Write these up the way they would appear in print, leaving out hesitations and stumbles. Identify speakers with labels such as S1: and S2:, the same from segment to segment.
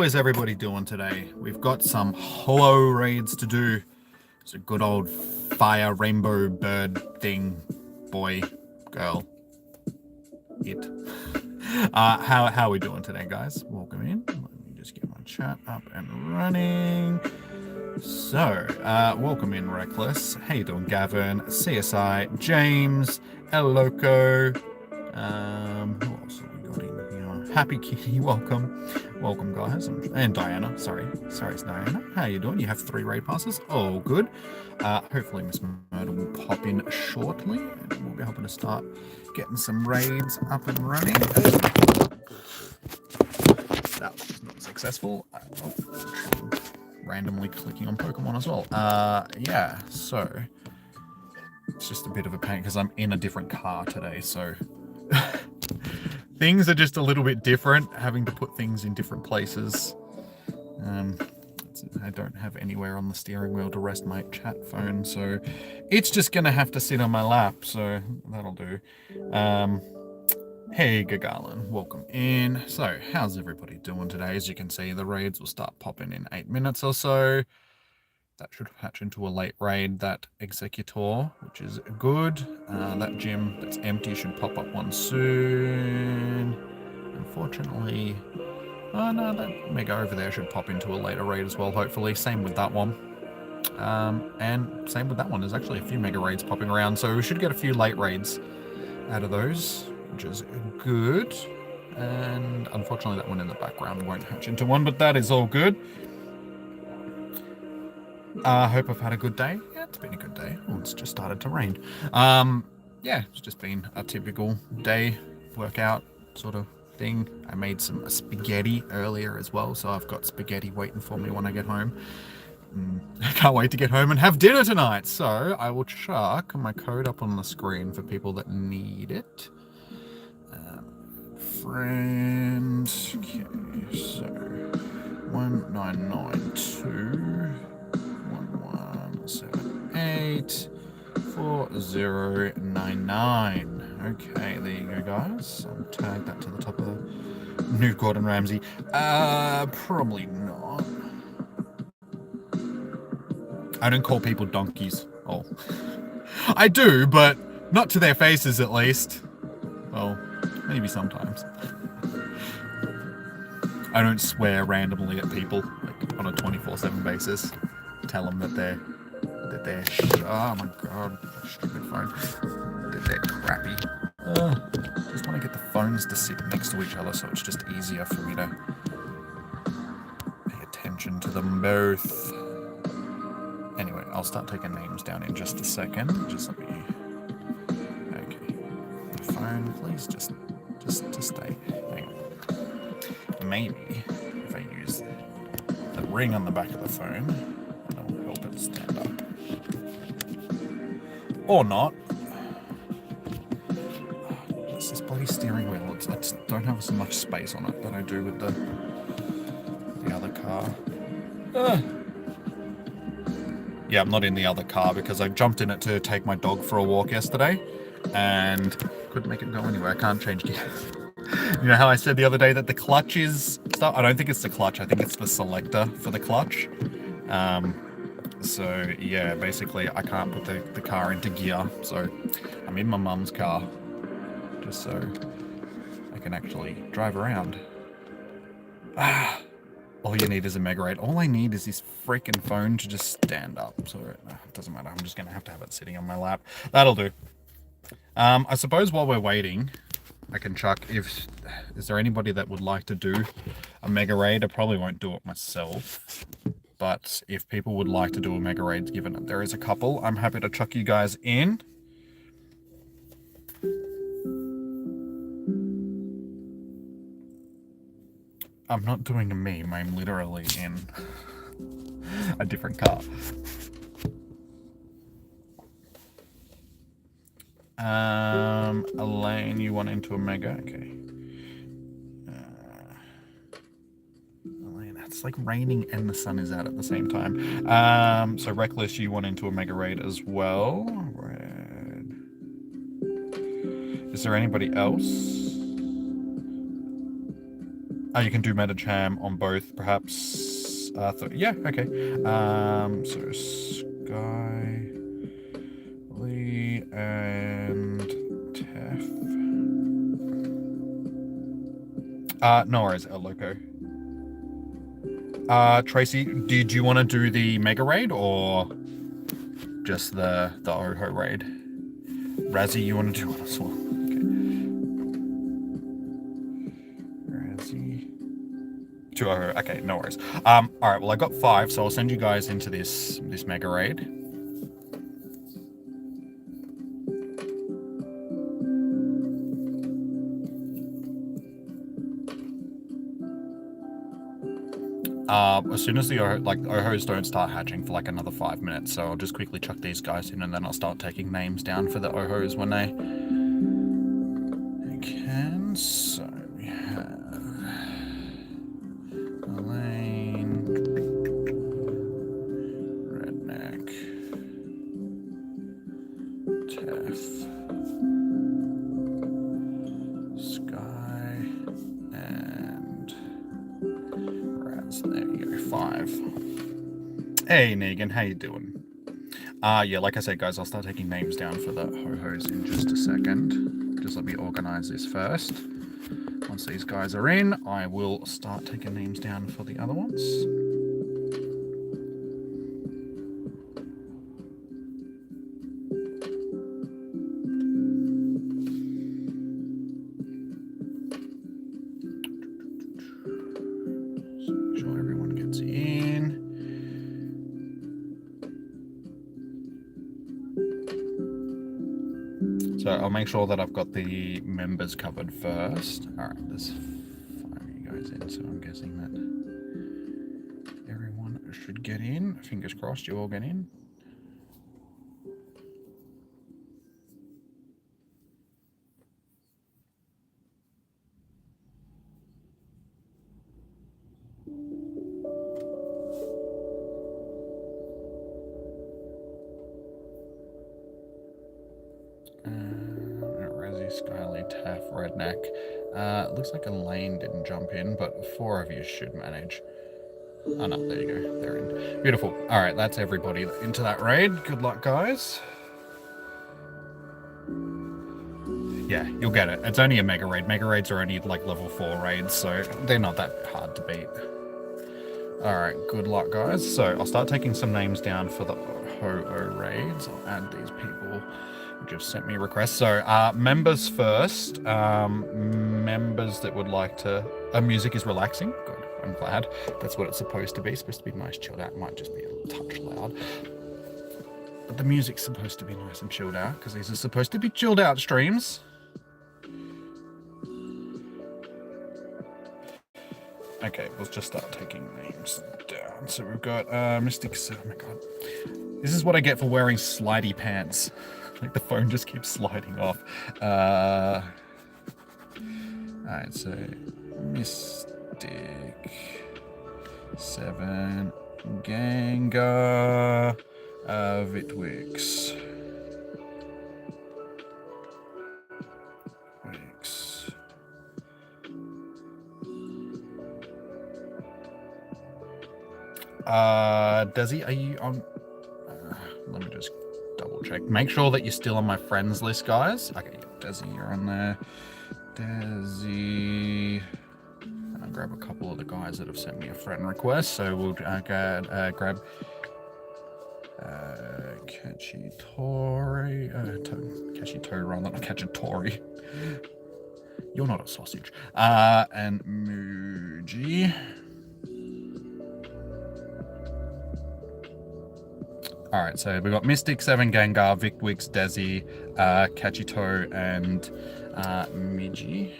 S1: is everybody doing today? We've got some holo raids to do. It's a good old fire rainbow bird thing, boy, girl, it. How are we doing today, guys? Welcome in. Let me just get my chat up and running. So, welcome in, Reckless. How you doing, Gavin? CSI, James, El Loco. Who else have we got in here? Happy Kitty, welcome. Welcome, guys. And Diana, sorry, it's Diana. How you doing? You have 3 raid passes. Oh, good. Hopefully Miss Murder will pop in shortly, and we'll be able to start getting some raids up and running. That was not successful. Randomly clicking on Pokemon as well. Yeah, so it's just a bit of a pain because I'm in a different car today, so things are just a little bit different, having to put things in different places. I don't have anywhere on the steering wheel to rest my chat phone, so it's just gonna have to sit on my lap, so that'll do. Hey Gagalan, welcome in. So how's everybody doing today? As you can see, the raids will start popping in 8 minutes or so. That should hatch into a late raid, that Executor, which is good. That gym that's empty should pop up one soon. Unfortunately, oh no, that Mega over there should pop into a later raid as well, hopefully. Same with that one. And same with that one. There's actually a few Mega raids popping around, so we should get a few late raids out of those, which is good. And unfortunately, that one in the background won't hatch into one, but that is all good. Hope I've had a good day. Yeah, it's been a good day. Oh, it's just started to rain. Yeah, it's just been a typical day workout sort of thing. I made some spaghetti earlier as well, so I've got spaghetti waiting for me when I get home. I can't wait to get home and have dinner tonight. So I will chuck my code up on the screen for people that need it. Friends. Okay, so 1992 1178 4099. Okay, there you go, guys. I'll tag that to the top of the new Gordon Ramsay. Probably not. I don't call people donkeys. Oh, I do, but not to their faces, at least. Well, maybe sometimes. I don't swear randomly at people, like on a 24/7 basis. Tell them that they're oh my god, stupid phone. That they're crappy. Just want to get the phones to sit next to each other, so it's just easier for me to pay attention to them both. Anyway, I'll start taking names down in just a second. Just let me. Okay, phone, please just stay. Hang on. Maybe if I use the ring on the back of the phone, that will help it stand up. Or not. It's this bloody steering wheel. I just don't have as much space on it that I do with the other car. Yeah, I'm not in the other car because I jumped in it to take my dog for a walk yesterday and couldn't make it go anywhere. I can't change gears. You know how I said the other day that the clutch is stuff? I don't think it's the clutch. I think it's the selector for the clutch. So yeah, basically I can't put the car into gear. So I'm in my mum's car just so I can actually drive around. All you need is a Mega Raid. All I need is this freaking phone to just stand up. So it doesn't matter. I'm just going to have it sitting on my lap. That'll do. I suppose while we're waiting, I can chuck is there anybody that would like to do a Mega Raid? I probably won't do it myself. But if people would like to do a Mega Raid, given that there is a couple, I'm happy to chuck you guys in. I'm not doing a meme, I'm literally in a different car. Elaine, you want into a Mega? Okay. Elaine, it's like raining and the sun is out at the same time. So Reckless, you want into a Mega Raid as well. Red. Is there anybody else? Oh, you can do Metacham on both, perhaps. Yeah, okay. So Sky, Lee, and Tef. No worries, El Loco. Tracy, did you want to do the Mega Raid or just the Oho Raid? Razzie, you want to do it as well? Okay. Razzie. 2 Oho. Okay, no worries. All right. Well, I got 5, so I'll send you guys into this Mega Raid. As soon as the Ohos don't start hatching for like another 5 minutes, so I'll just quickly chuck these guys in and then I'll start taking names down for the Ohos when they can. So we have Elaine, Redneck, Tef, Sky, and Raz. There you go, 5. Hey Negan, how you doing? Yeah, like I said, guys, I'll start taking names down for the ho-hos in just a second. Just let me organize this first. Once these guys are in, I will start taking names down for the other ones. So make sure everyone gets in. So I'll make sure that I've got the members covered first. All right, there's 5 of you guys in, so I'm guessing that everyone should get in. Fingers crossed you all get in. Skyly, Taff, Redneck. Looks like Elaine didn't jump in, but 4 of you should manage. Oh no, there you go. They're in. Beautiful. All right, that's everybody into that raid. Good luck, guys. Yeah, you'll get it. It's only a Mega Raid. Mega Raids are only like level 4 raids, so they're not that hard to beat. All right, good luck, guys. So I'll start taking some names down for the Ho-Oh raids. I'll add these people who just sent me requests. So members first. Members that would like to... music is relaxing. Good, I'm glad. That's what it's supposed to be. It's supposed to be nice, chilled out. It might just be a touch loud. But the music's supposed to be nice and chilled out because these are supposed to be chilled out streams. Okay, we'll just start taking names down. So we've got Mystic. Oh my god, this is what I get for wearing slidey pants. Like the phone just keeps sliding off. All right, so Mystic 7 Gengar Vitwix. Desi, are you on? Let me just double check. Make sure that you're still on my friends list, guys. Okay, Desi, you're on there. Desi. And I'll grab a couple of the guys that have sent me a friend request. So we'll grab Kachitori. Kachitori rather than Kachitori. You're not a sausage. And Muji. All right, so we've got Mystic, 7 Gengar, Victwix, Desi, Kachito, and Muji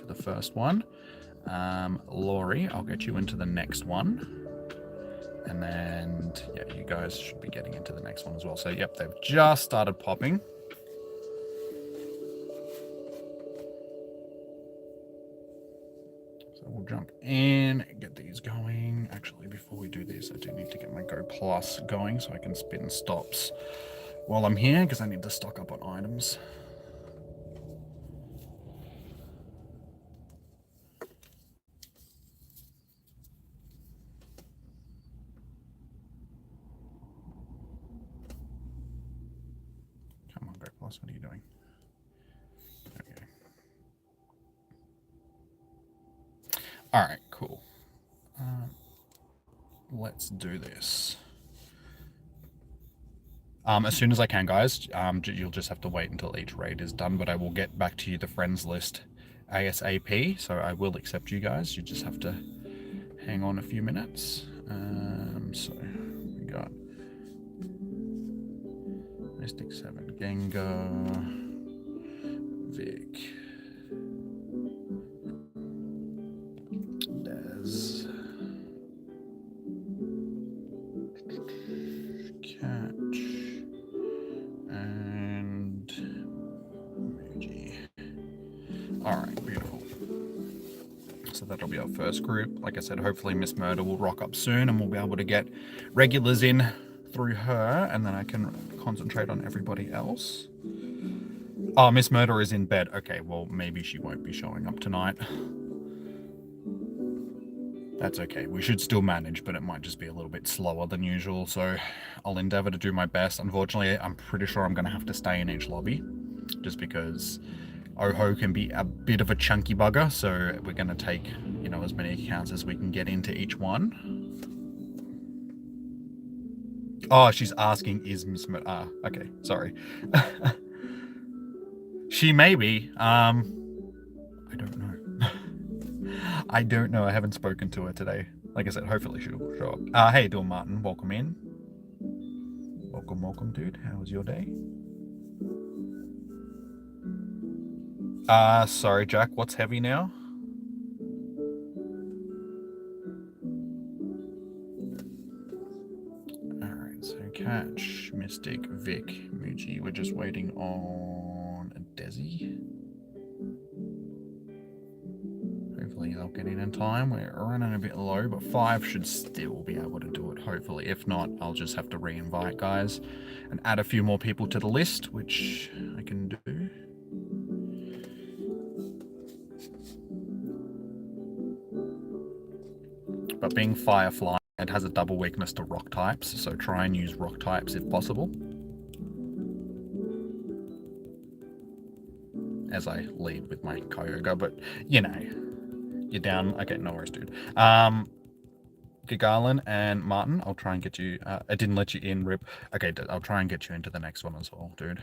S1: for the first one. Laurie, I'll get you into the next one. And then, yeah, you guys should be getting into the next one as well. So, yep, they've just started popping. So we'll jump in, get these going. Actually, before we do this, I do need to get my Go Plus going so I can spin stops while I'm here because I need to stock up on items. Boss, what are you doing? Okay. All right, cool. Let's do this. As soon as I can, guys. You'll just have to wait until each raid is done, but I will get back to you the friends list ASAP. So I will accept you guys. You just have to hang on a few minutes. So we got Mystic 7, Gengar, Vic, Daz, Catch, and Muji. Alright, beautiful. So that'll be our first group. Like I said, hopefully Miss Murder will rock up soon and we'll be able to get regulars in through her, and then I can concentrate on everybody else. Oh, Miss Murder is in bed. Okay, well, maybe she won't be showing up tonight. That's okay. We should still manage, but it might just be a little bit slower than usual, so I'll endeavor to do my best. Unfortunately, I'm pretty sure I'm going to have to stay in each lobby, just because Oho can be a bit of a chunky bugger, so we're going to take, you know, as many accounts as we can get into each one. Oh, she's asking, is Miss Murder... Ah, okay, sorry. She may be. I don't know. I don't know. I haven't spoken to her today. Like I said, hopefully she'll show up. How you doing, Martin? Welcome in. Welcome, dude. How was your day? Sorry, Jack. What's heavy now? Alright, so Catch, Mystic, Vic, Muji. We're just waiting on a Desi. Hopefully they'll get in time. We're running a bit low, but 5 should still be able to do it, hopefully. If not, I'll just have to re-invite guys and add a few more people to the list, which I can do. But being Firefly, it has a double weakness to rock types, so try and use rock types if possible. As I lead with my Kyogre, but you know, you're down. Okay, no worries, dude. Gagarin and Martin, I'll try and get you. I didn't let you in, Rip. Okay, I'll try and get you into the next one as well, dude.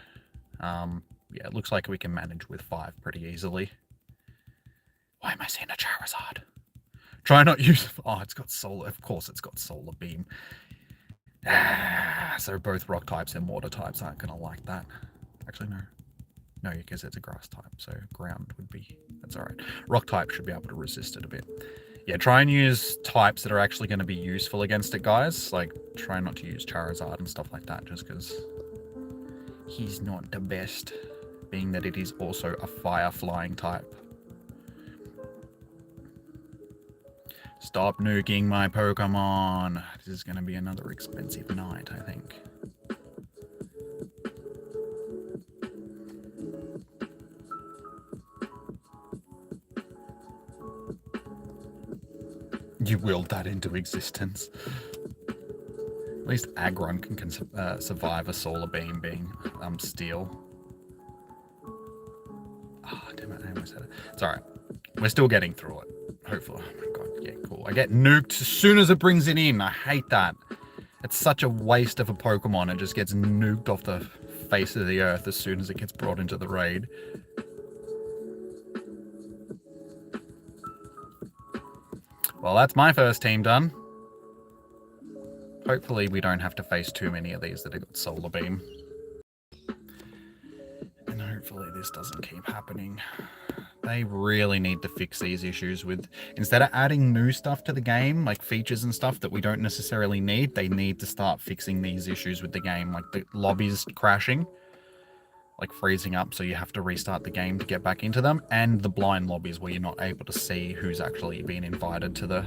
S1: Yeah, it looks like we can manage with 5 pretty easily. Why am I seeing a Charizard? Try not use... Oh, it's got solar. Of course it's got solar beam. So both rock types and water types aren't going to like that. Actually, no. No, because it's a grass type, so ground would be... That's alright. Rock type should be able to resist it a bit. Yeah, try and use types that are actually going to be useful against it, guys. Like, try not to use Charizard and stuff like that, just because he's not the best, being that it is also a fire-flying type. Stop nuking my Pokemon. This is going to be another expensive night, I think. You willed that into existence. At least Aggron can survive a solar beam being steel. Ah, oh, damn it, I almost had it. It's alright. We're still getting through it. Hopefully. Oh my god, yeah, cool. I get nuked as soon as it brings it in. I hate that. It's such a waste of a Pokemon. It just gets nuked off the face of the earth as soon as it gets brought into the raid. Well, that's my first team done. Hopefully we don't have to face too many of these that have got solar beam. And hopefully this doesn't keep happening. They really need to fix these issues with, instead of adding new stuff to the game, like features and stuff that we don't necessarily need, they need to start fixing these issues with the game, like the lobbies crashing, like freezing up so you have to restart the game to get back into them, and the blind lobbies where you're not able to see who's actually been invited to the...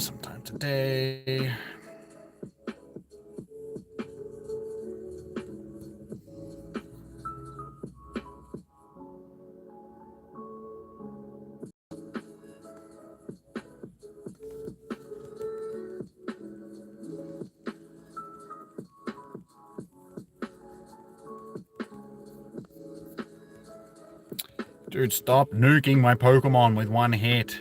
S1: sometime today. Dude, stop nuking my Pokemon with one hit.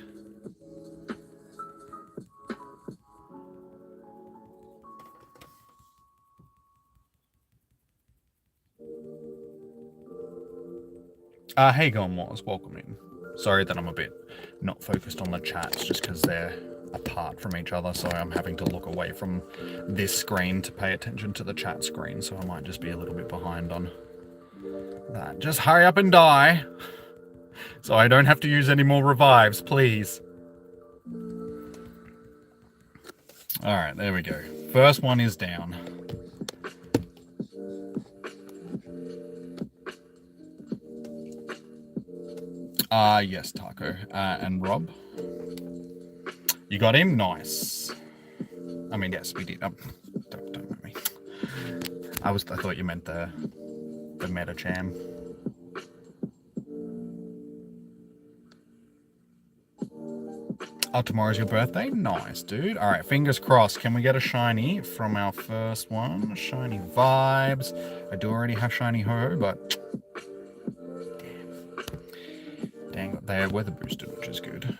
S1: Hey, Gomwars, welcome in. Sorry that I'm a bit not focused on the chats just because they're apart from each other, so I'm having to look away from this screen to pay attention to the chat screen, so I might just be a little bit behind on that. Just hurry up and die, so I don't have to use any more revives, please. Alright, there we go. First one is down. Yes, Taco. And Rob? You got him? Nice. I mean, yes, we did. Don't mind me. I thought you meant the Metacham. Oh, tomorrow's your birthday? Nice, dude. All right, fingers crossed. Can we get a shiny from our first one? Shiny vibes. I do already have shiny Ho, but dang, they are weather boosted, which is good.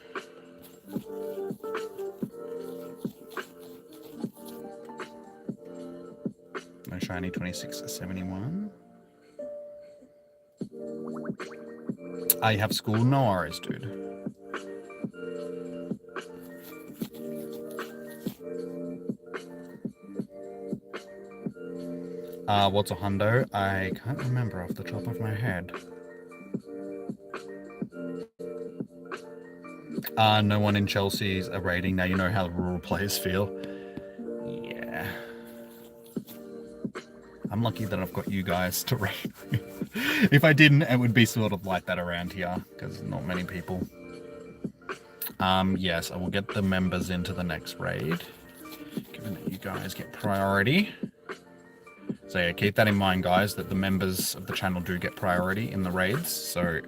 S1: No shiny 2671. I have school. No worries, dude. What's a hundo? I can't remember off the top of my head. No one in Chelsea's a rating. Now you know how the rural players feel. Yeah. I'm lucky that I've got you guys to rate. If I didn't, it would be sort of like that around here, because not many people. Yes, I will get the members into the next raid, given that you guys get priority. So yeah, keep that in mind, guys, that the members of the channel do get priority in the raids, so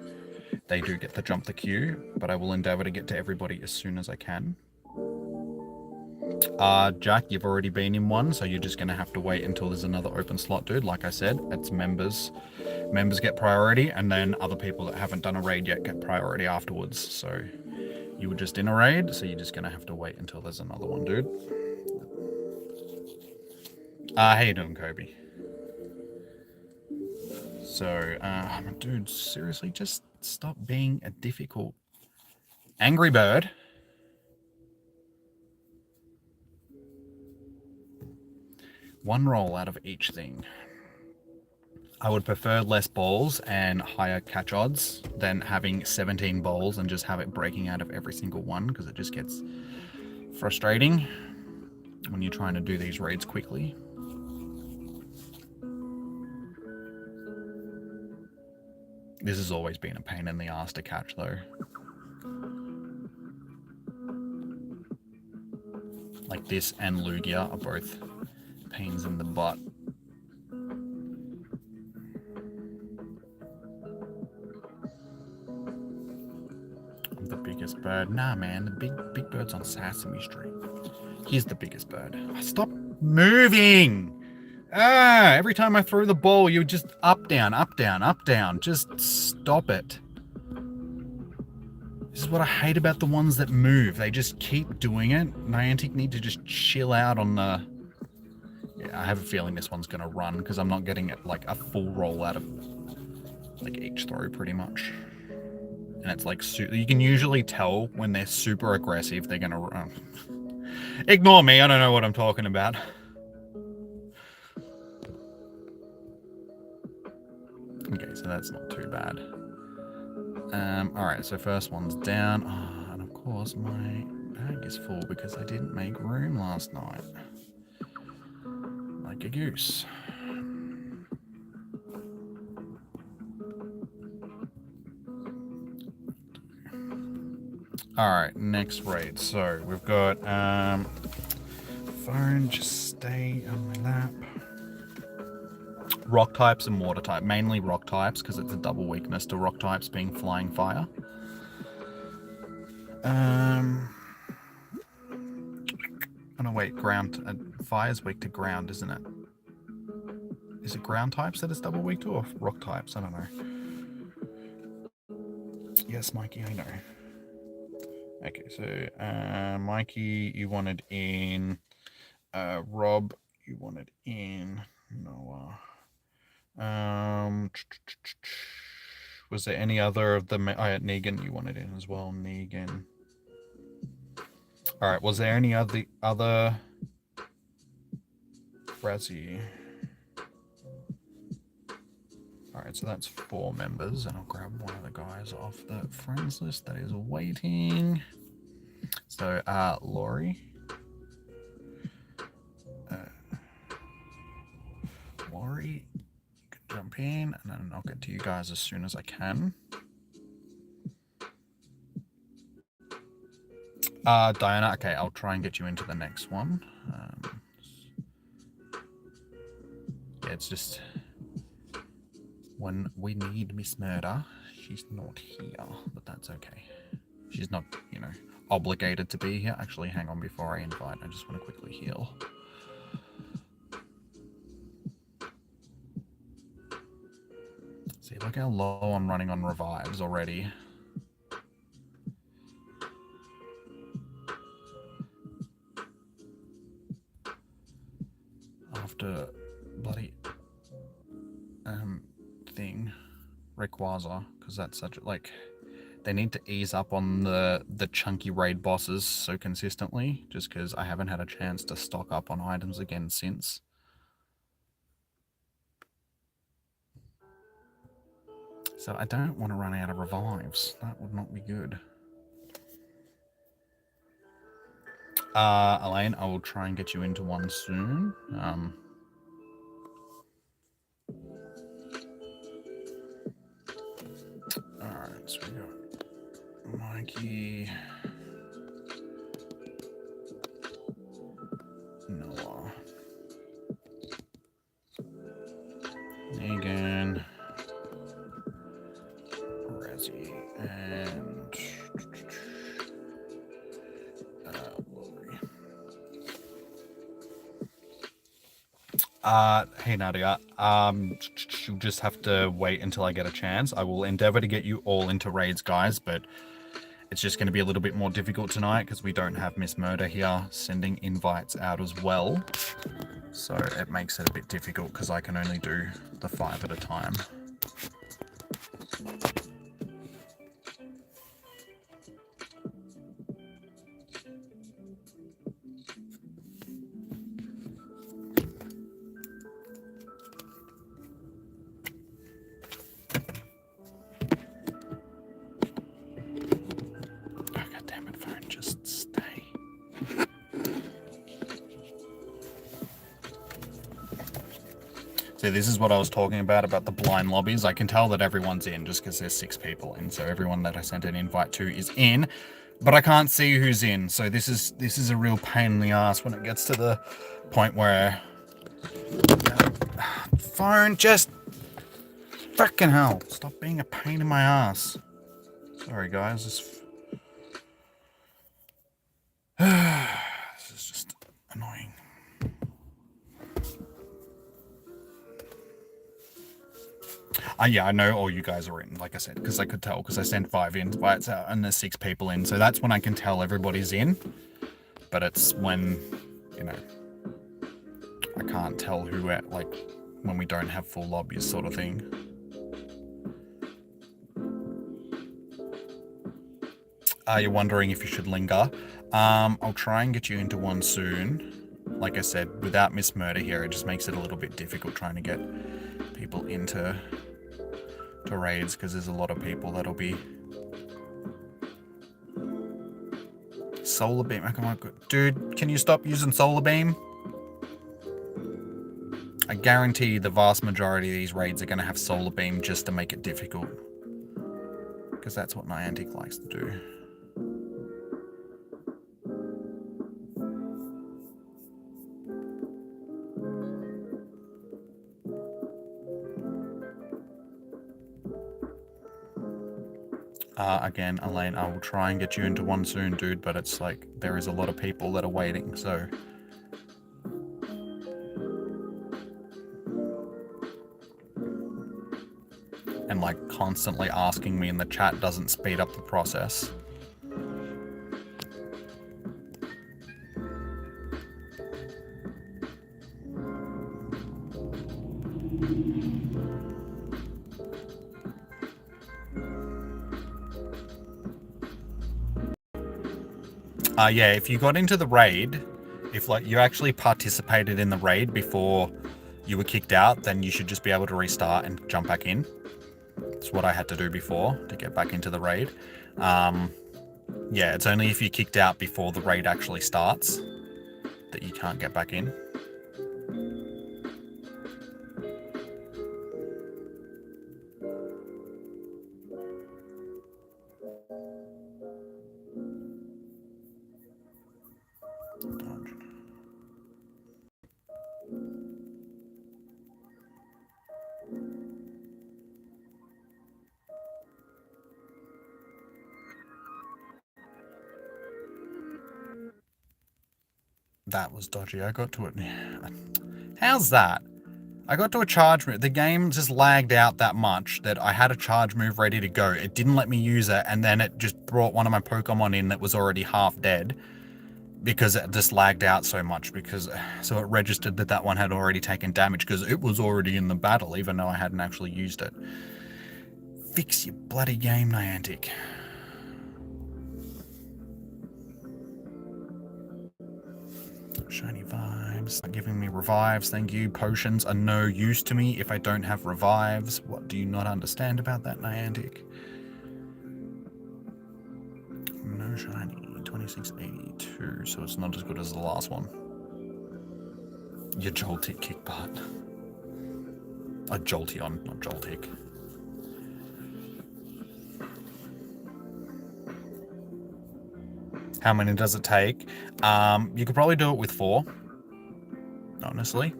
S1: they do get to jump the queue, but I will endeavor to get to everybody as soon as I can. Jack, you've already been in one, so you're just going to have to wait until there's another open slot, dude. Like I said, it's members. Members get priority, and then other people that haven't done a raid yet get priority afterwards. So you were just in a raid, so you're just going to have to wait until there's another one, dude. How you doing, Kobe? So, dude, seriously, just stop being a difficult angry bird. One roll out of each thing. I would prefer less balls and higher catch odds than having 17 balls and just have it breaking out of every single one, because it just gets frustrating when you're trying to do these raids quickly. This has always been a pain in the ass to catch, though. Like this and Lugia are both pains in the butt. I'm the biggest bird. Nah, man, the big bird's on Sesame Street. He's the biggest bird. Stop moving! Every time I throw the ball, you just up, down, up, down, up, down. Just stop it. This is what I hate about the ones that move. They just keep doing it. Niantic need to just chill out on the... Yeah, I have a feeling this one's going to run, because I'm not getting it like a full roll out of like each throw pretty much. And it's like, you can usually tell when they're super aggressive, they're going to run. Ignore me, I don't know what I'm talking about. Okay, so that's not too bad. Alright, so first one's down. Oh, and of course my bag is full because I didn't make room last night. Like a goose. Alright, next raid. So we've got phone, just stay on my lap. Rock types and water type, mainly rock types, because it's a double weakness to rock types being flying fire. Oh no, wait, ground. Fire's weak to ground, isn't it? Is it ground types that it's double weak to, or rock types? I don't know. Yes, Mikey, I know. Okay, so Mikey, you wanted in. Rob, you wanted in. Noah. Was there any other of the? Negan, you wanted in as well. Negan. All right. Was there any other? Razzie. All right, so that's 4 members, and I'll grab one of the guys off the friends list that is waiting. So, Laurie. Laurie, you can jump in, and then I'll get to you guys as soon as I can. Diana, okay, I'll try and get you into the next one. Yeah, it's just when we need Miss Murder, she's not here, but that's okay. She's not, obligated to be here. Actually, hang on, before I invite, I just want to quickly heal. See, look how low I'm running on revives already. After bloody thing, Rayquaza, because that's such like they need to ease up on the chunky raid bosses so consistently, just because I haven't had a chance to stock up on items again since. So I don't want to run out of revives. That would not be good. Elaine, I will try and get you into one soon. Alright, so we got Mikey, Noah, Negan, Razzie, and Lori. Hey Nadia, you'll just have to wait until I get a chance. I will endeavor to get you all into raids, guys, but it's just going to be a little bit more difficult tonight because we don't have Miss Murder here sending invites out as well. So it makes it a bit difficult because I can only do the 5 at a time. So this is what I was talking about the blind lobbies. I can tell that everyone's in just because there's 6 people in. So everyone that I sent an invite to is in, but I can't see who's in. So this is a real pain in the ass when it gets to the point where phone just fucking hell. Stop being a pain in my ass. Sorry guys. This is just annoying. Yeah, I know all you guys are in, like I said, because I could tell, because I sent 5 invites out and there's 6 people in. So that's when I can tell everybody's in. But it's when, I can't tell who at, like, when we don't have full lobbies sort of thing. You're wondering if you should linger. I'll try and get you into one soon. Like I said, without Miss Murder here, it just makes it a little bit difficult trying to get people into raids because there's a lot of people that'll be solar beam. Come on, dude, can you stop using solar beam? I guarantee the vast majority of these raids are going to have solar beam just to make it difficult, because that's what Niantic likes to do. Again, Elaine, I will try and get you into one soon, dude, but it's like there is a lot of people that are waiting, so. And and like constantly asking me in the chat doesn't speed up the process. Yeah, if you got into the raid, if like you actually participated in the raid before you were kicked out, then you should just be able to restart and jump back in. That's what I had to do before to get back into the raid. Yeah, it's only if you kicked out before the raid actually starts that you can't get back in. That was dodgy. I got to it. How's that? I got to a charge move. The game just lagged out that much that I had a charge move ready to go. It didn't let me use it, and then it just brought one of my Pokemon in that was already half dead because it just lagged out so much. So it registered that one had already taken damage because it was already in the battle, even though I hadn't actually used it. Fix your bloody game, Niantic. Shiny vibes. Giving me revives, thank you. Potions are no use to me if I don't have revives. What do you not understand about that, Niantic? No shiny. 2682, so it's not as good as the last one. Your Joltik kick butt. A Jolteon, not Joltik. How many does it take? You could probably do it with 4. Honestly.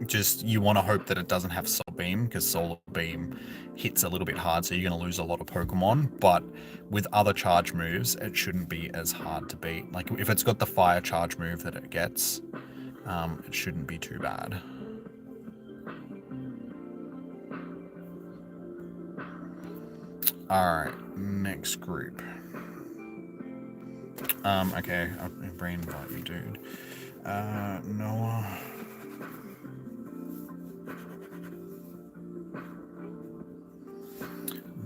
S1: Just, you want to hope that it doesn't have Solar Beam, because Solar Beam hits a little bit hard, so you're going to lose a lot of Pokemon. But with other charge moves, it shouldn't be as hard to beat. Like, if it's got the fire charge move that it gets, it shouldn't be too bad. Alright, next group. Okay, I'll re-invite you, dude. Noah.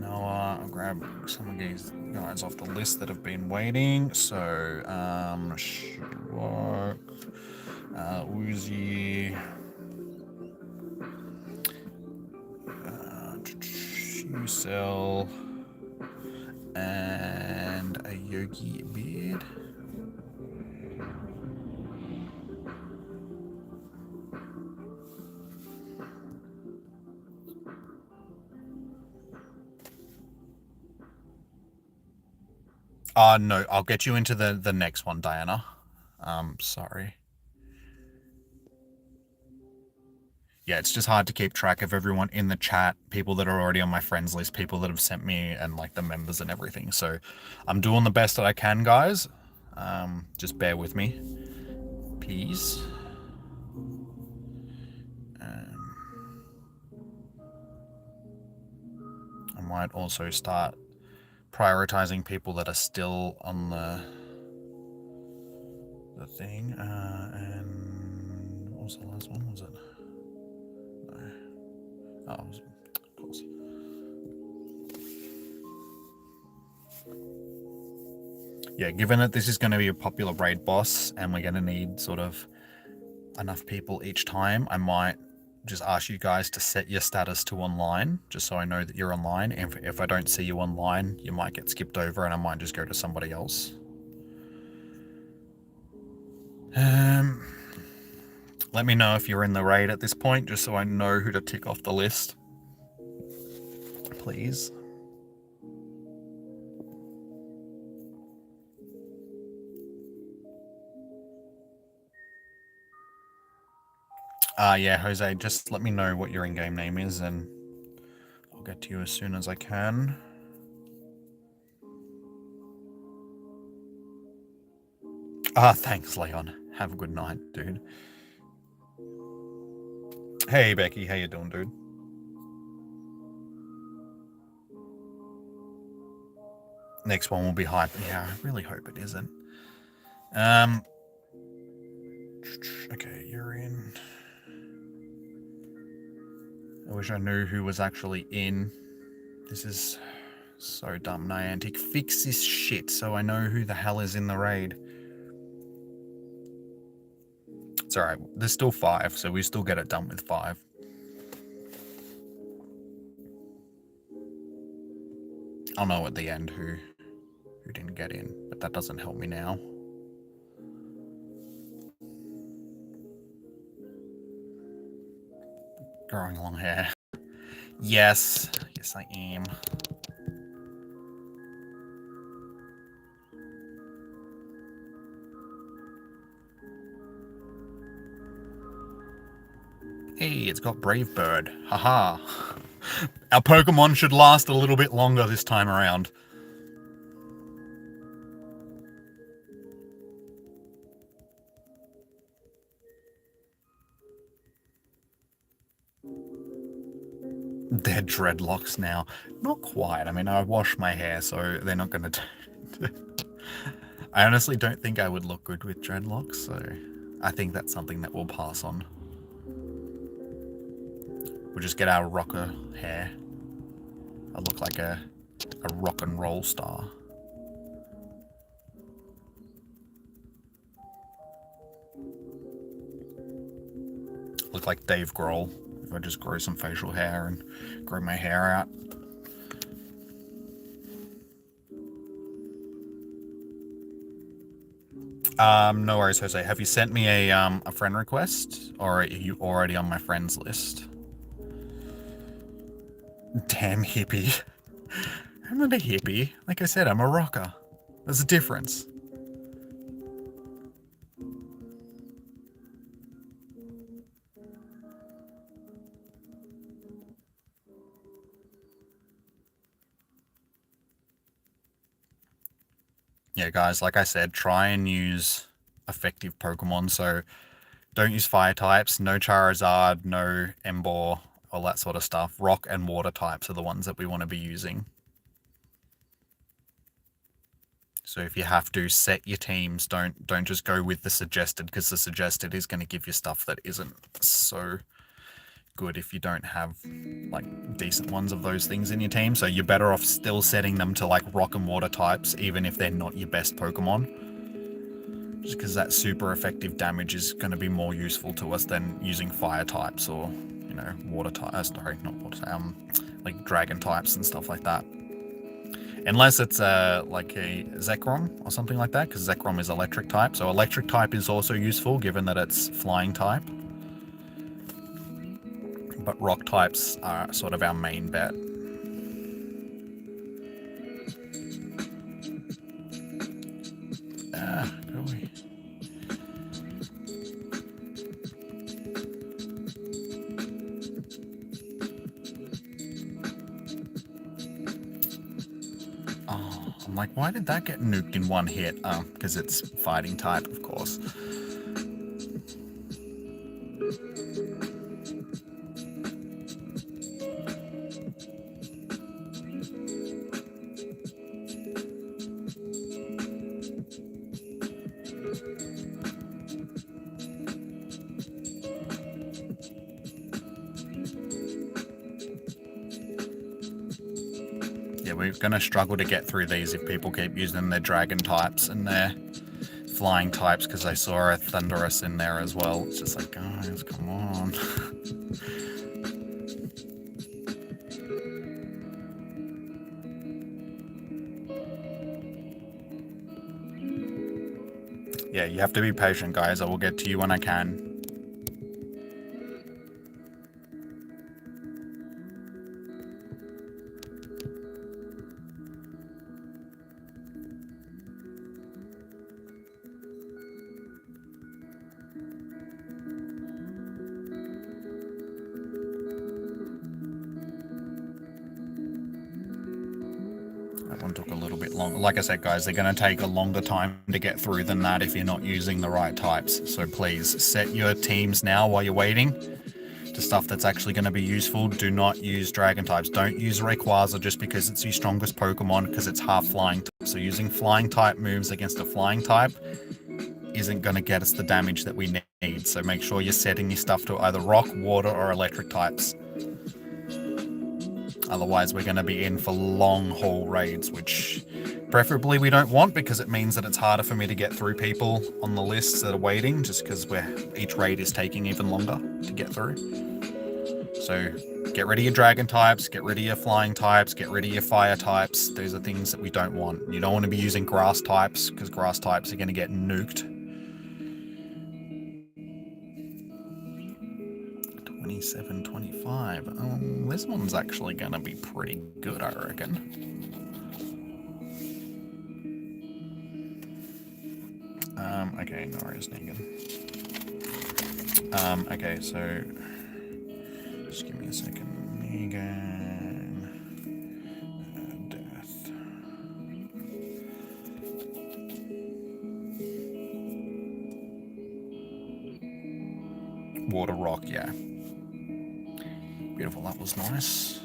S1: I'll grab some of these guys off the list that have been waiting. So, should work. Uzi. Usel. And a Yogi Beard. No, I'll get you into the next one, Diana. Sorry. Yeah, it's just hard to keep track of everyone in the chat, people that are already on my friends list, people that have sent me, and like the members and everything. So I'm doing the best that I can, guys. Just bear with me, please. I might also start prioritizing people that are still on the thing. And what was the last one? Was it? No. Oh, it was, of course. Yeah, given that this is going to be a popular raid boss and we're going to need sort of enough people each time, I might just ask you guys to set your status to online, just so I know that you're online. And if I don't see you online, you might get skipped over and I might just go to somebody else. Let me know if you're in the raid at this point, just so I know who to tick off the list. Please. Yeah, Jose, just let me know what your in-game name is and I'll get to you as soon as I can. Thanks, Leon. Have a good night, dude. Hey, Becky. How you doing, dude? Next one will be hype. Yeah, I really hope it isn't. Okay, you're in. I wish I knew who was actually in. This is so dumb. Niantic, fix this shit so I know who the hell is in the raid. It's alright, there's still 5, so we still get it done with 5. I'll know at the end who didn't get in, but that doesn't help me now. Growing long hair. Yes, yes I am. Hey, it's got Brave Bird. Haha. Our Pokemon should last a little bit longer this time around. They're dreadlocks now. Not quite. I mean, I wash my hair, so they're not going to... I honestly don't think I would look good with dreadlocks, so I think that's something that we'll pass on. We'll just get our rocker hair. I look like a rock and roll star. Look like Dave Grohl. If I just grow some facial hair and grow my hair out. No worries, Jose. Have you sent me a friend request, or are you already on my friends list? Damn hippie. I'm not a hippie. Like I said, I'm a rocker. There's a difference. Yeah, guys, like I said, try and use effective Pokemon. So don't use fire types, no Charizard, no Emboar, all that sort of stuff. Rock and water types are the ones that we want to be using. So if you have to set your teams, don't just go with the suggested, because the suggested is going to give you stuff that isn't so good if you don't have like decent ones of those things in your team. So you're better off still setting them to like rock and water types, even if they're not your best Pokemon. Just because that super effective damage is going to be more useful to us than using fire types or, you know, water types. Sorry, not water, like dragon types and stuff like that. Unless it's like a Zekrom or something like that, because Zekrom is electric type. So electric type is also useful given that it's flying type. But rock types are sort of our main bet. Go away. Oh, I'm like, why did that get nuked in one hit? Oh, because it's fighting type, of course. We're going to struggle to get through these if people keep using their dragon types and their flying types, because I saw a Thunderous in there as well. It's just like, guys, come on. Yeah, you have to be patient, guys. I will get to you when I can. Like I said, guys, they're going to take a longer time to get through than that if you're not using the right types. So please set your teams now while you're waiting. to stuff that's actually going to be useful. Do not use dragon types. Don't use Rayquaza just because it's your strongest Pokemon, because it's half flying. So using flying type moves against a flying type isn't going to get us the damage that we need. So make sure you're setting your stuff to either rock, water, or electric types. Otherwise, we're going to be in for long haul raids, which preferably we don't want, because it means that it's harder for me to get through people on the lists that are waiting, just because each raid is taking even longer to get through. So get rid of your dragon types, get rid of your flying types, get rid of your fire types. Those are things that we don't want. You don't want to be using grass types, because grass types are going to get nuked. 27.25. This one's actually going to be pretty good, I reckon. Okay, no worries, Negan. Okay, so just give me a second. Negan. Death. Water rock, yeah. Beautiful, that was nice.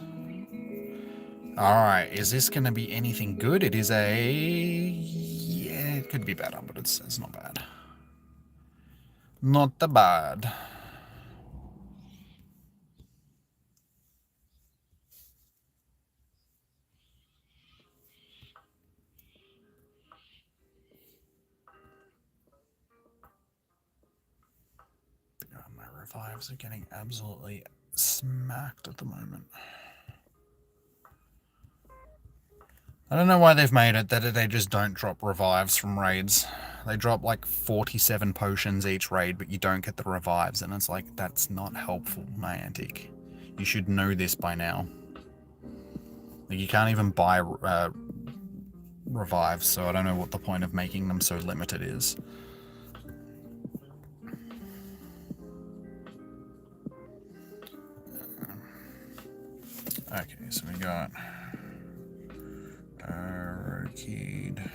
S1: Alright, is this going to be anything good? It is a... yeah, it could be better, but it's not bad. Not that bad. God, my revives are getting absolutely smacked at the moment. I don't know why they've made it that they just don't drop revives from raids. They drop like 47 potions each raid, but you don't get the revives, and it's like, that's not helpful, Niantic. You should know this by now. Like, you can't even buy revives, so I don't know what the point of making them so limited is. Okay, so we got Rokid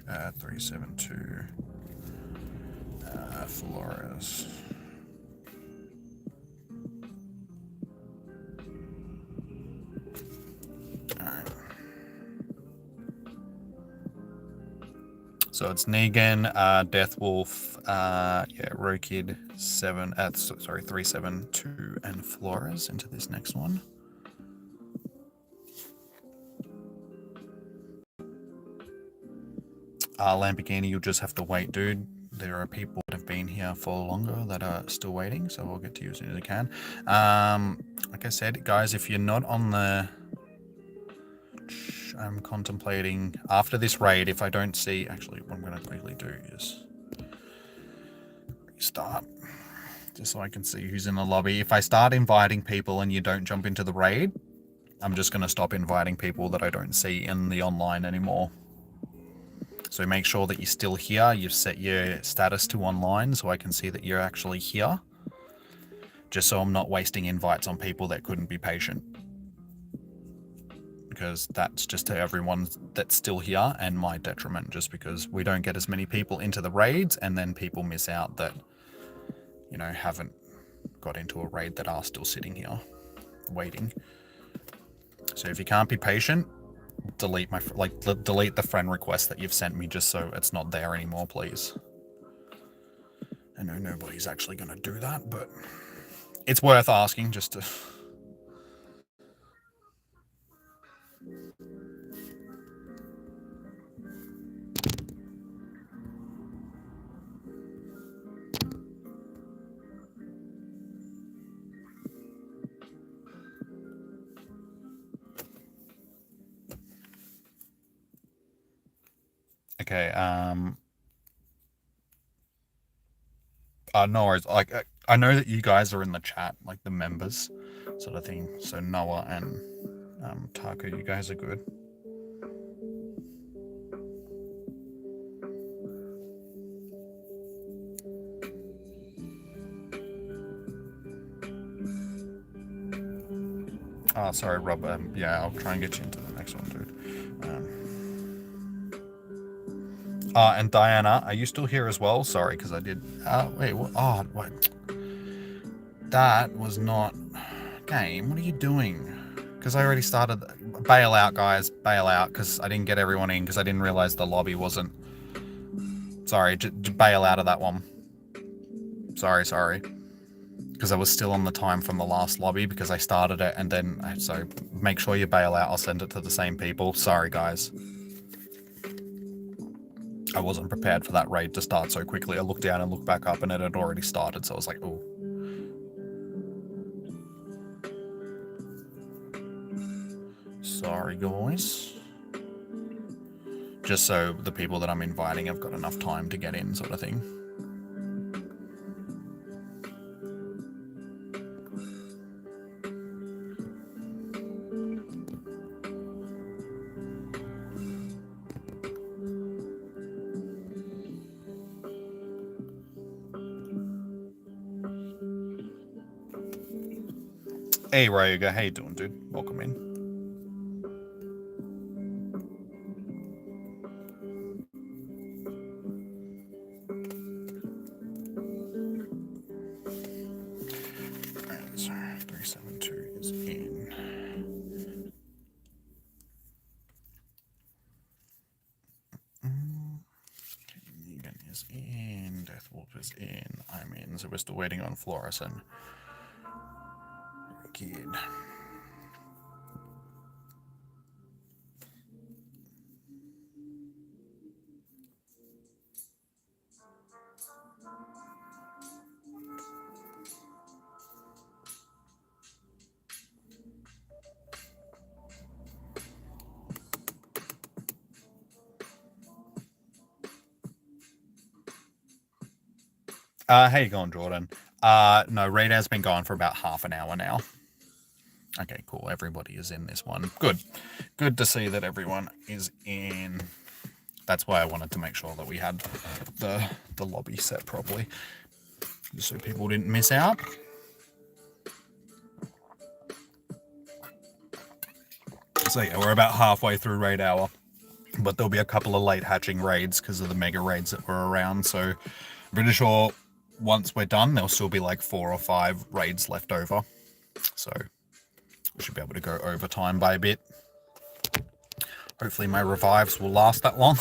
S1: 372 Flores. Alright. So it's Negan, Deathwolf, yeah, Rokid 372 and Flores into this next one. Lamborghini, you'll just have to wait, dude. There are people that have been here for longer that are still waiting, so I'll get to you as soon as I can. Like I said, guys, if you're not on the... I'm contemplating, after this raid, if I don't see... Actually, what I'm going to quickly do is restart, just so I can see who's in the lobby. If I start inviting people and you don't jump into the raid, I'm just going to stop inviting people that I don't see in the online anymore. So make sure that you're still here. You've set your status to online so I can see that you're actually here. Just so I'm not wasting invites on people that couldn't be patient. Because that's just to everyone that's still here and my detriment, just because we don't get as many people into the raids and then people miss out that, you know, haven't got into a raid that are still sitting here waiting. So if you can't be patient, delete delete the friend request that you've sent me, just so it's not there anymore, please. I know nobody's actually going to do that, but it's worth asking just to... Okay, no worries. Like, I know that you guys are in the chat, like the members sort of thing. So Noah and Taco, you guys are good. Oh, sorry, Rob. Yeah, I'll try and get you into the next one, dude. And Diana, are you still here as well? Sorry, because I did... wait, what? Oh, what? That was not... Game, what are you doing? Because I already started... Bail out, guys. Bail out, because I didn't get everyone in, because I didn't realize the lobby wasn't... Sorry, bail out of that one. Sorry. Because I was still on the time from the last lobby, because I started it, and then... So, make sure you bail out. I'll send it to the same people. Sorry, guys. I wasn't prepared for that raid to start so quickly. I looked down and looked back up, and it had already started, so I was like, ooh. Sorry, guys. Just so the people that I'm inviting have got enough time to get in, sort of thing. Hey, Ryuga, how you doing, dude? Welcome in. So 372 is in. Negan is in. Deathwolf is in. I'm in. So we're still waiting on Florison. Good. How you going, Jordan? No, Radar's been gone for about half an hour now. Okay, cool. Everybody is in this one. Good. Good to see that everyone is in. That's why I wanted to make sure that we had the lobby set properly, just so people didn't miss out. So yeah, we're about halfway through raid hour, but there'll be a couple of late hatching raids because of the mega raids that were around. So I'm pretty sure once we're done, there'll still be like 4 or 5 raids left over. So we should be able to go overtime by a bit. Hopefully my revives will last that long.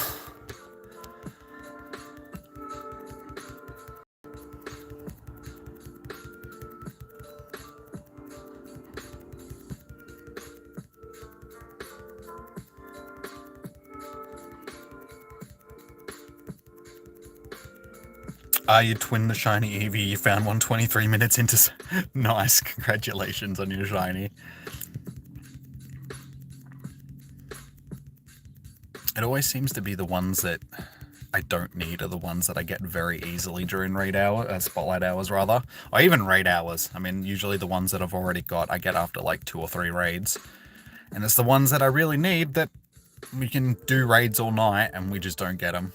S1: You twinned the shiny Eevee. You found one 23 minutes into... Nice. Congratulations on your shiny. It always seems to be the ones that I don't need are the ones that I get very easily during raid hour, spotlight hours rather, or even raid hours. I mean, usually the ones that I've already got, I get after like 2 or 3 raids. And it's the ones that I really need that we can do raids all night and we just don't get them.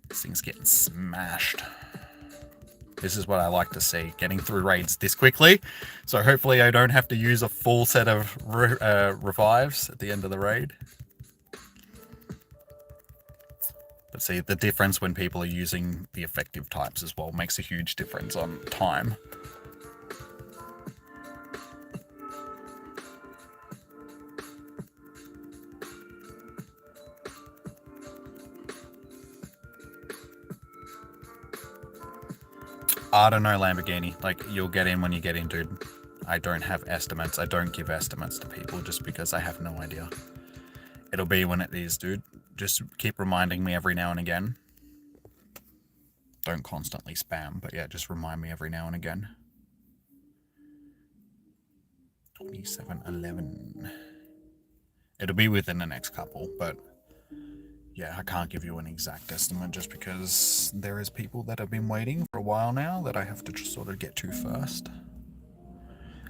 S1: This thing's getting smashed. This is what I like to see, getting through raids this quickly. So hopefully I don't have to use a full set of revives at the end of the raid. But see, the difference when people are using the effective types as well makes a huge difference on time. I don't know, Lamborghini. Like, you'll get in when you get in, dude. I don't have estimates. I don't give estimates to people just because I have no idea. It'll be when it is, dude. Just keep reminding me every now and again. Don't constantly spam, but yeah, just remind me every now and again. 2711. It'll be within the next couple, but yeah, I can't give you an exact estimate just because there is people that have been waiting for a while now that I have to just sort of get to first.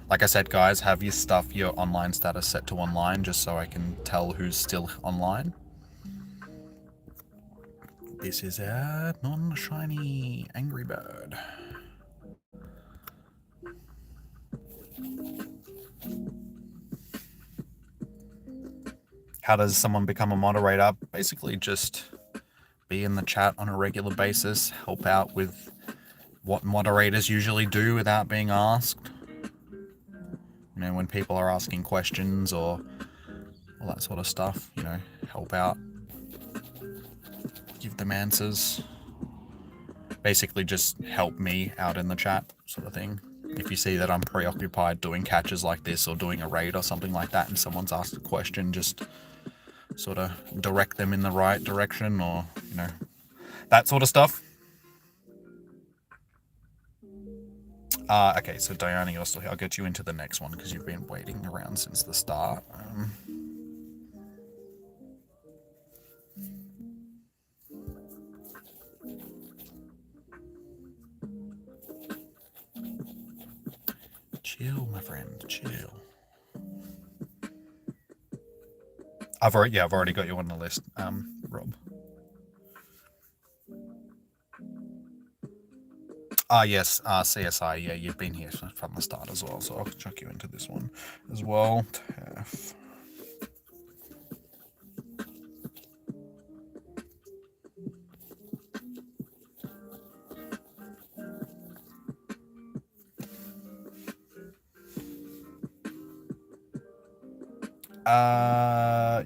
S1: Like I said, guys, have your stuff, your online status set to online just so I can tell who's still online. This is a non-shiny Angry Bird. How does someone become a moderator? Basically just be in the chat on a regular basis, help out with what moderators usually do without being asked. You know, when people are asking questions or all that sort of stuff, you know, help out, give them answers. Basically just help me out in the chat sort of thing. If you see that I'm preoccupied doing catches like this or doing a raid or something like that and someone's asked a question, just sort of direct them in the right direction, or, you know, that sort of stuff. Okay, so Diana, you're still here. I'll get you into the next one because you've been waiting around since the start. Chill, my friend, chill. I've already got you on the list, Rob. Yes, CSI, yeah, you've been here from the start as well, so I'll chuck you into this one as well. Tef.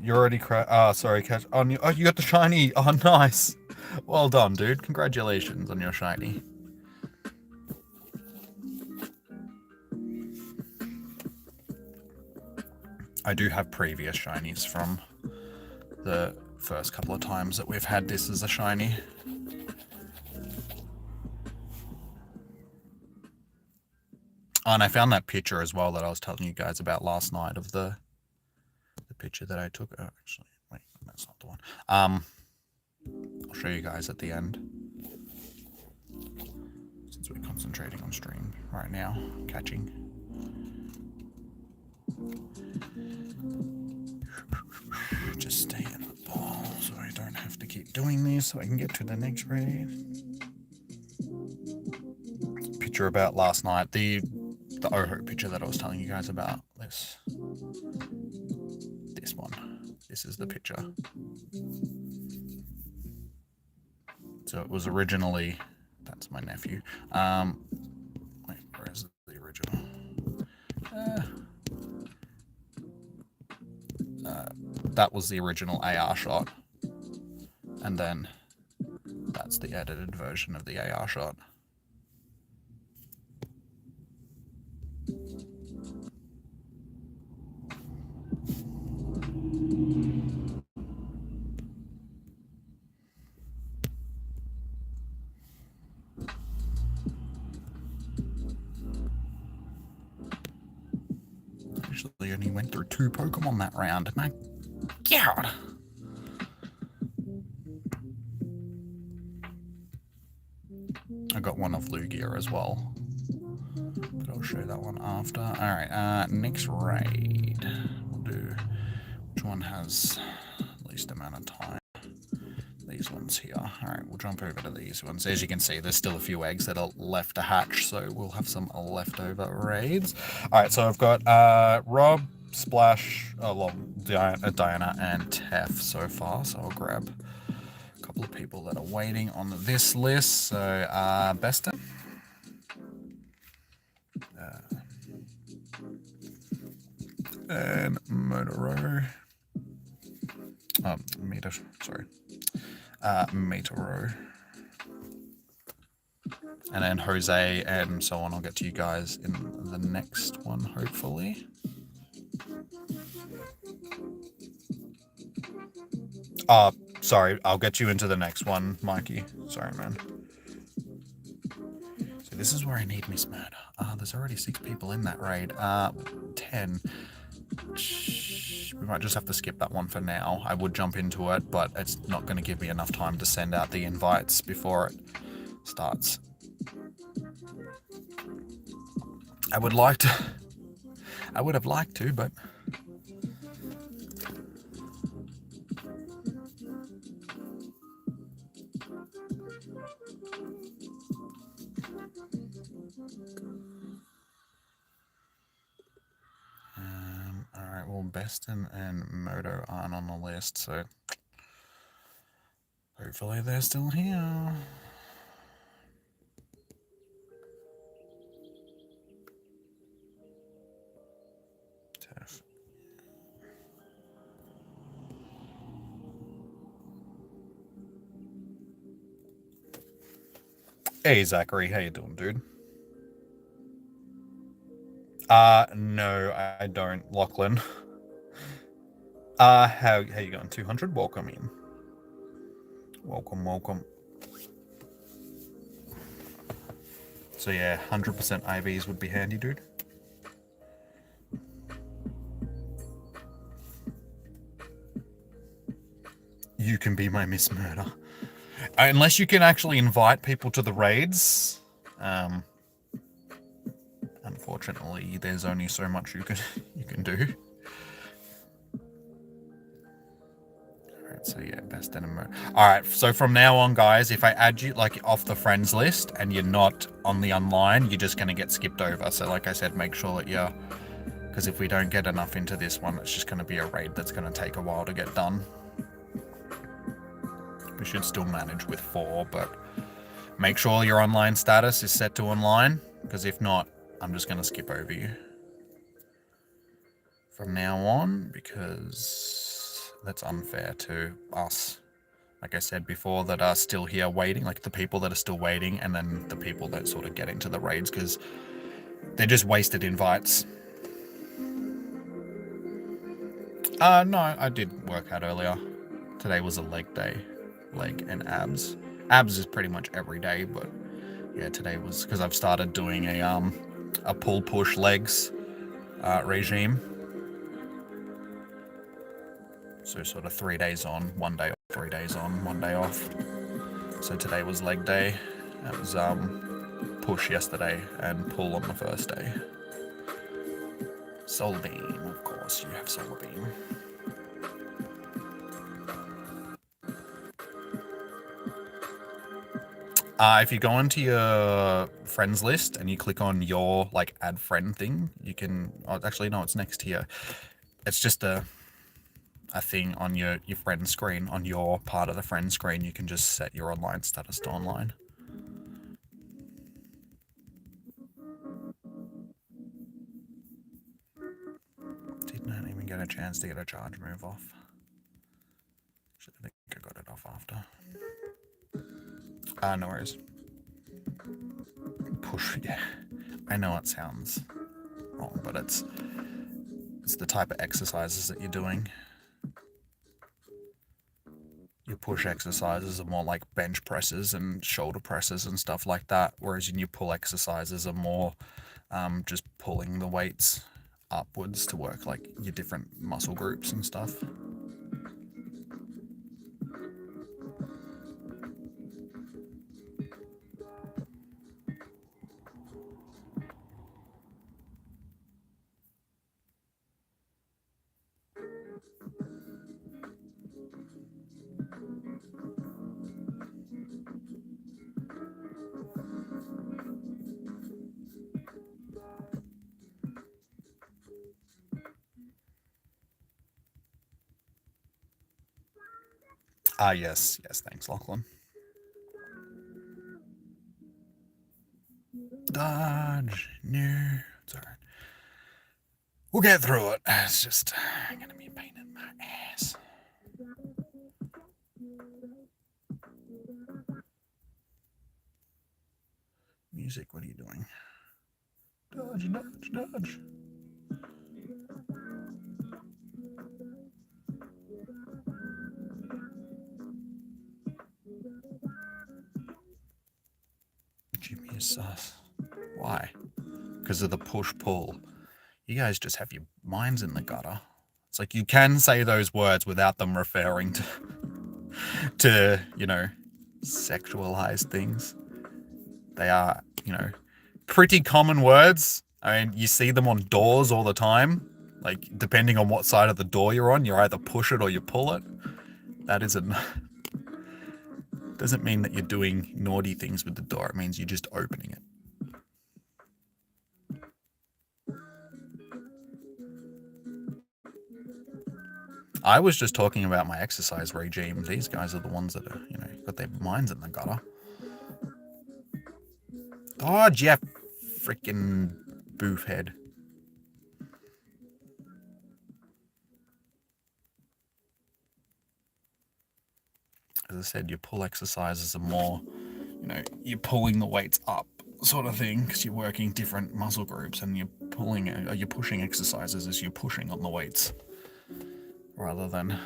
S1: You're already sorry, Catch. Oh, you got the shiny. Oh, nice. Well done, dude. Congratulations on your shiny. I do have previous shinies from the first couple of times that we've had this as a shiny. Oh, and I found that picture as well that I was telling you guys about last night of the picture that I took. Oh, actually, wait, that's not the one. I'll show you guys at the end. Since we're concentrating on stream right now, catching. Just stay in the ball so I don't have to keep doing this, so I can get to the next raid. Picture about last night, the Oho picture that I was telling you guys about. This one. This is the picture. So it was originally, that's my nephew. Wait, where is the original? That was the original AR shot. And then that's the edited version of the AR shot. Actually, only went through 2 Pokemon that round. My God. I got one of Lugia as well, but I'll show that one after. All right, next raid. We'll do which one has least amount of time. These ones here. All right, we'll jump over to these ones. As you can see, there's still a few eggs that are left to hatch, so we'll have some leftover raids. All right, so I've got Rob, Splash, Diana, and Tef so far. So I'll grab a couple of people that are waiting on this list. So Beston. And Motoro. Metaro. And then Jose and so on. I'll get to you guys in the next one, hopefully. Sorry, I'll get you into the next one, Mikey. Sorry, man. So this is where I need Miss Murder. There's already 6 people in that raid. 10. We might just have to skip that one for now. I would jump into it, but it's not going to give me enough time to send out the invites before it starts. I would have liked to, but Alright, well, Beston and Moto aren't on the list, so Hopefully they're still here. Tough. Hey Zachary, how you doing, dude? No, I don't, Lachlan. How you going? 200? Welcome in. Welcome. So yeah, 100% IVs would be handy, dude. You can be my Miss Murder. Unless you can actually invite people to the raids. Unfortunately, there's only so much you can do. Alright, so yeah, best enemy. Alright, so from now on, guys, if I add you like off the friends list and you're not on the online, you're just gonna get skipped over. So like I said, make sure that you're, because if we don't get enough into this one, it's just gonna be a raid that's gonna take a while to get done. We should still manage with 4, but make sure your online status is set to online, because if not, I'm just going to skip over you from now on, because that's unfair to us. Like I said before, that are still here waiting, like the people that are still waiting, and then the people that sort of get into the raids, because they're just wasted invites. No, I did work out earlier. Today was a leg day. Leg and abs. Abs is pretty much every day, but yeah, today was because I've started doing a pull push legs regime. So sort of 3 days on, 1 day off, 3 days on, 1 day off. So today was leg day. It was push yesterday and pull on the first day. Solar beam, of course, you have solar beam. If you go into your friends list and you click on your like add friend thing, you can, oh, actually no, it's next here. It's just a thing on your friend screen, on your part of the friend screen. You can just set your online status to online. Did not even get a chance to get a charge move off. I think I got it off after. No worries. Push, yeah. I know it sounds wrong, but it's the type of exercises that you're doing. Your push exercises are more like bench presses and shoulder presses and stuff like that, whereas your pull exercises are more just pulling the weights upwards to work like your different muscle groups and stuff. Yes, thanks, Lachlan. Dodge, no, it's alright. We'll get through it. It's just gonna be a pain in my ass. Music, what are you doing? Dodge. Jimmy is sus. Why? Because of the push-pull. You guys just have your minds in the gutter. It's like you can say those words without them referring to you know, sexualized things. They are, you know, pretty common words. I mean, you see them on doors all the time. Like, depending on what side of the door you're on, you either push it or you pull it. That doesn't mean that you're doing naughty things with the door. It means you're just opening it. I was just talking about my exercise regime. These guys are the ones that are, you know, got their minds in the gutter. Oh, Jeff, freaking boofhead. As I said, your pull exercises are more, you know, you're pulling the weights up sort of thing because you're working different muscle groups, and you're pushing exercises as you're pushing on the weights rather than.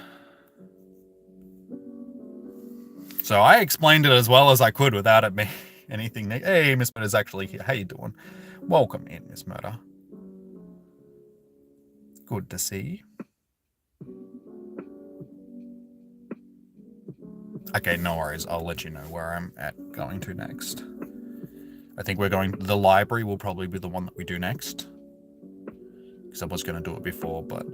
S1: So I explained it as well as I could without it being anything. Hey, Miss Murder's actually here. How you doing? Welcome in, Miss Murder. Good to see you. Okay, no worries. I'll let you know where I'm going to next. I think we're going. The library will probably be the one that we do next, because I was going to do it before, but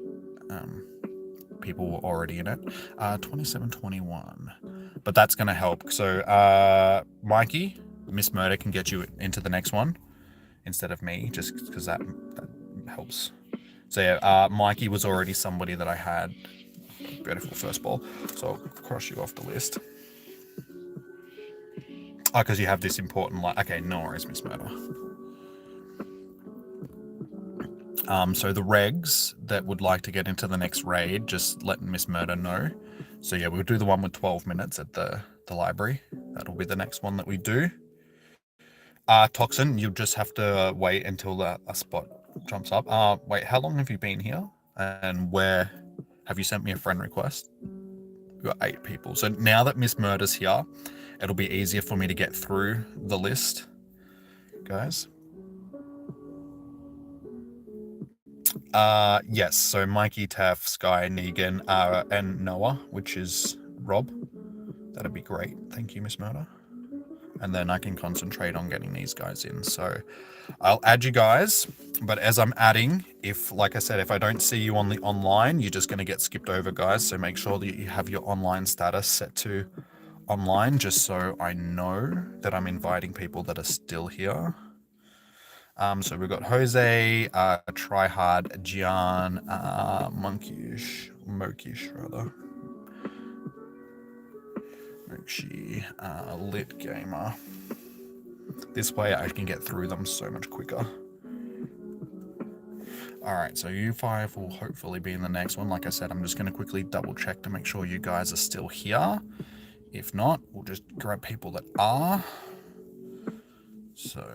S1: people were already in it. 2721, but that's going to help. So Mikey, Miss Murder can get you into the next one instead of me, just because that helps. So yeah, Mikey was already somebody that I had. Beautiful first ball, so I'll cross you off the list. Oh, because you have this important okay, no worries, Miss Murder. So the regs that would like to get into the next raid, just let Miss Murder know. So yeah, we'll do the one with 12 minutes at the library. That'll be the next one that we do. Toxin, you just have to wait until a spot jumps up. Wait, how long have you been here? And where have you sent me a friend request? We've got 8 people. So now that Miss Murder's here, it'll be easier for me to get through the list, guys. Yes, so Mikey, Taff, Sky, Negan, and Noah, which is Rob. That'd be great. Thank you, Miss Murder. And then I can concentrate on getting these guys in. So I'll add you guys, but as I'm adding, if, like I said, if I don't see you on the online, you're just going to get skipped over, guys. So make sure that you have your online status set to online, just so I know that I'm inviting people that are still here. So we've got Jose, Tryhard, Gian, Mokish rather, Mochi, Lit Gamer. This way I can get through them so much quicker. Alright, so you 5 will hopefully be in the next one. Like I said, I'm just going to quickly double check to make sure you guys are still here. If not, we'll just grab people that are. So,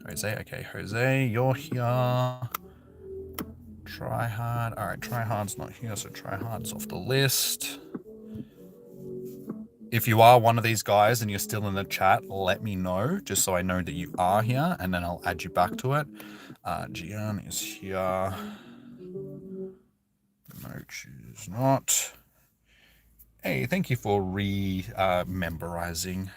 S1: Jose, okay, Jose, you're here. Tryhard, alright, Tryhard's not here, so Tryhard's off the list. If you are one of these guys and you're still in the chat, let me know, just so I know that you are here, and then I'll add you back to it. Gian is here. Moch is not. Hey, thank you for memorizing.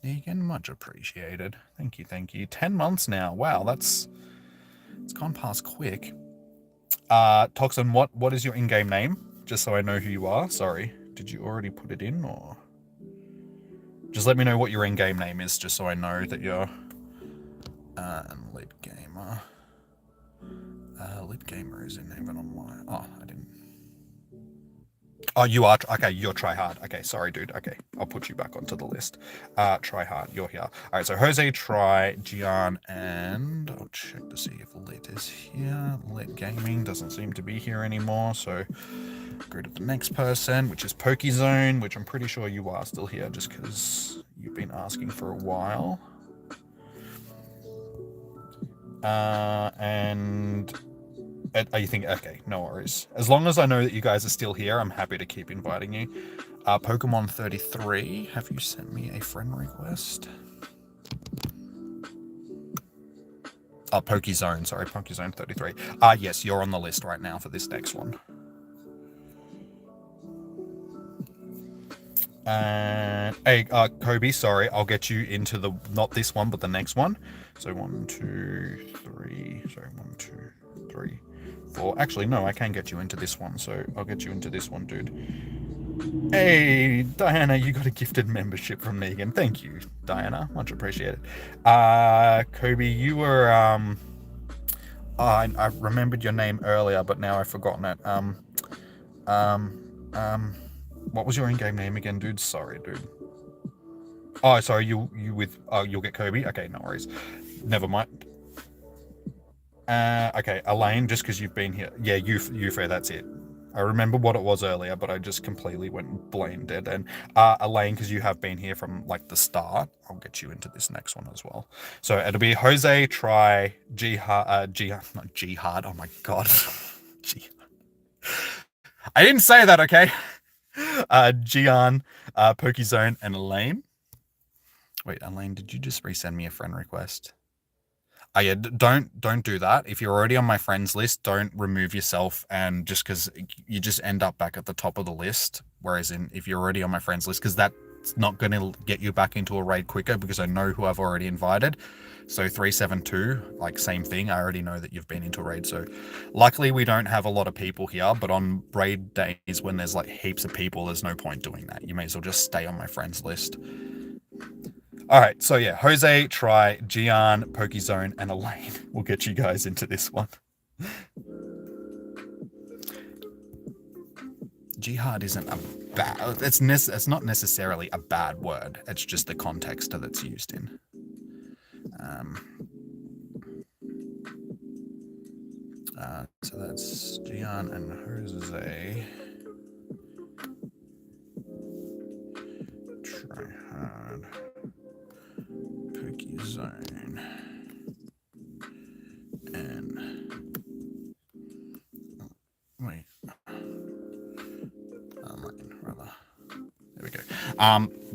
S1: Negan, much appreciated. Thank you, thank you. 10 months now. Wow, it's gone past quick. Toxin, what is your in-game name? Just so I know who you are. Sorry. Did you already put it in, or? Just let me know what your in-game name is, just so I know that you're Lit Gamer. Lit Gamer is in even on my. Oh, I didn't. Oh, you are. Okay, you're Tryhard. Okay, sorry, dude. Okay, I'll put you back onto the list. Tryhard, you're here. All right, so Jose, Try, Gian, and I'll check to see if Lit is here. Lit Gaming doesn't seem to be here anymore, so go to the next person, which is Pokezone, which I'm pretty sure you are still here, just because you've been asking for a while. And you think, okay, no worries. As long as I know that you guys are still here, I'm happy to keep inviting you. Pokemon 33, have you sent me a friend request? Pokezone, sorry, Pokezone 33. Yes, you're on the list right now for this next one. Hey, Kobe, sorry, I'll get you into the, not this one, but the next one. So 1, 2, 3, sorry, 1, 2, 3, 4. Actually, no, I can get you into this one, so I'll get you into this one, dude. Hey, Diana, you got a gifted membership from Negan. Thank you, Diana. Much appreciated. Kobe, you were, I remembered your name earlier, but now I've forgotten it. What was your in-game name again, dude? Sorry, dude. Oh, sorry, you with, you'll get Kobe? Okay, no worries. Never mind. Okay, Elaine, just because you've been here. Yeah, you fair, that's it. I remember what it was earlier, but I just completely went blamed it. And Elaine, because you have been here from like the start, I'll get you into this next one as well. So it'll be Jose, Try, not Jihad. Oh my god, I didn't say that. Okay, Gian, Pokezone, and Elaine. Wait, Elaine, did you just resend me a friend request? Oh yeah, don't do that. If you're already on my friends list, don't remove yourself, and just because you just end up back at the top of the list. Whereas if you're already on my friends list, because that's not going to get you back into a raid quicker, because I know who I've already invited. So 372, like same thing. I already know that you've been into a raid. So luckily we don't have a lot of people here, but on raid days when there's like heaps of people, there's no point doing that. You may as well just stay on my friends list. All right, so yeah, Jose, Try, Gian, Pokezone, and Elaine. We'll get you guys into this one. Jihad isn't a bad. It's not necessarily a bad word. It's just the context that it's used in. So that's Gian and Jose. Try hard. Pokezone. And wait. Rather. There we go.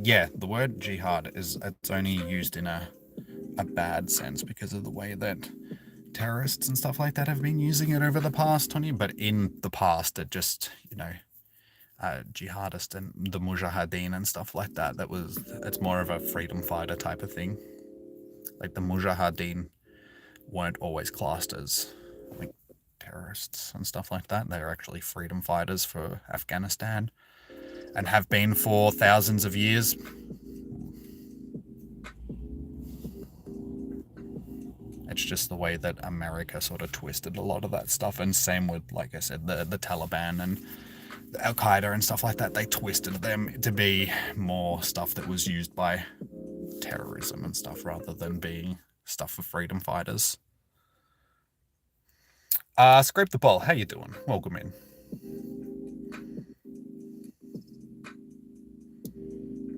S1: Yeah, the word jihad it's only used in a bad sense because of the way that terrorists and stuff like that have been using it over the past 20, but in the past it just, jihadist and the mujahideen and stuff like that, it's more of a freedom fighter type of thing. Like the mujahideen weren't always classed as like terrorists and stuff like that. They're actually freedom fighters for Afghanistan and have been for thousands of years. It's just the way that America sort of twisted a lot of that stuff, and same with, like I said, the Taliban and Al Qaeda and stuff like that. They twisted them to be more stuff that was used by terrorism and stuff rather than being stuff for freedom fighters. Scrape the Ball, how you doing? Welcome in.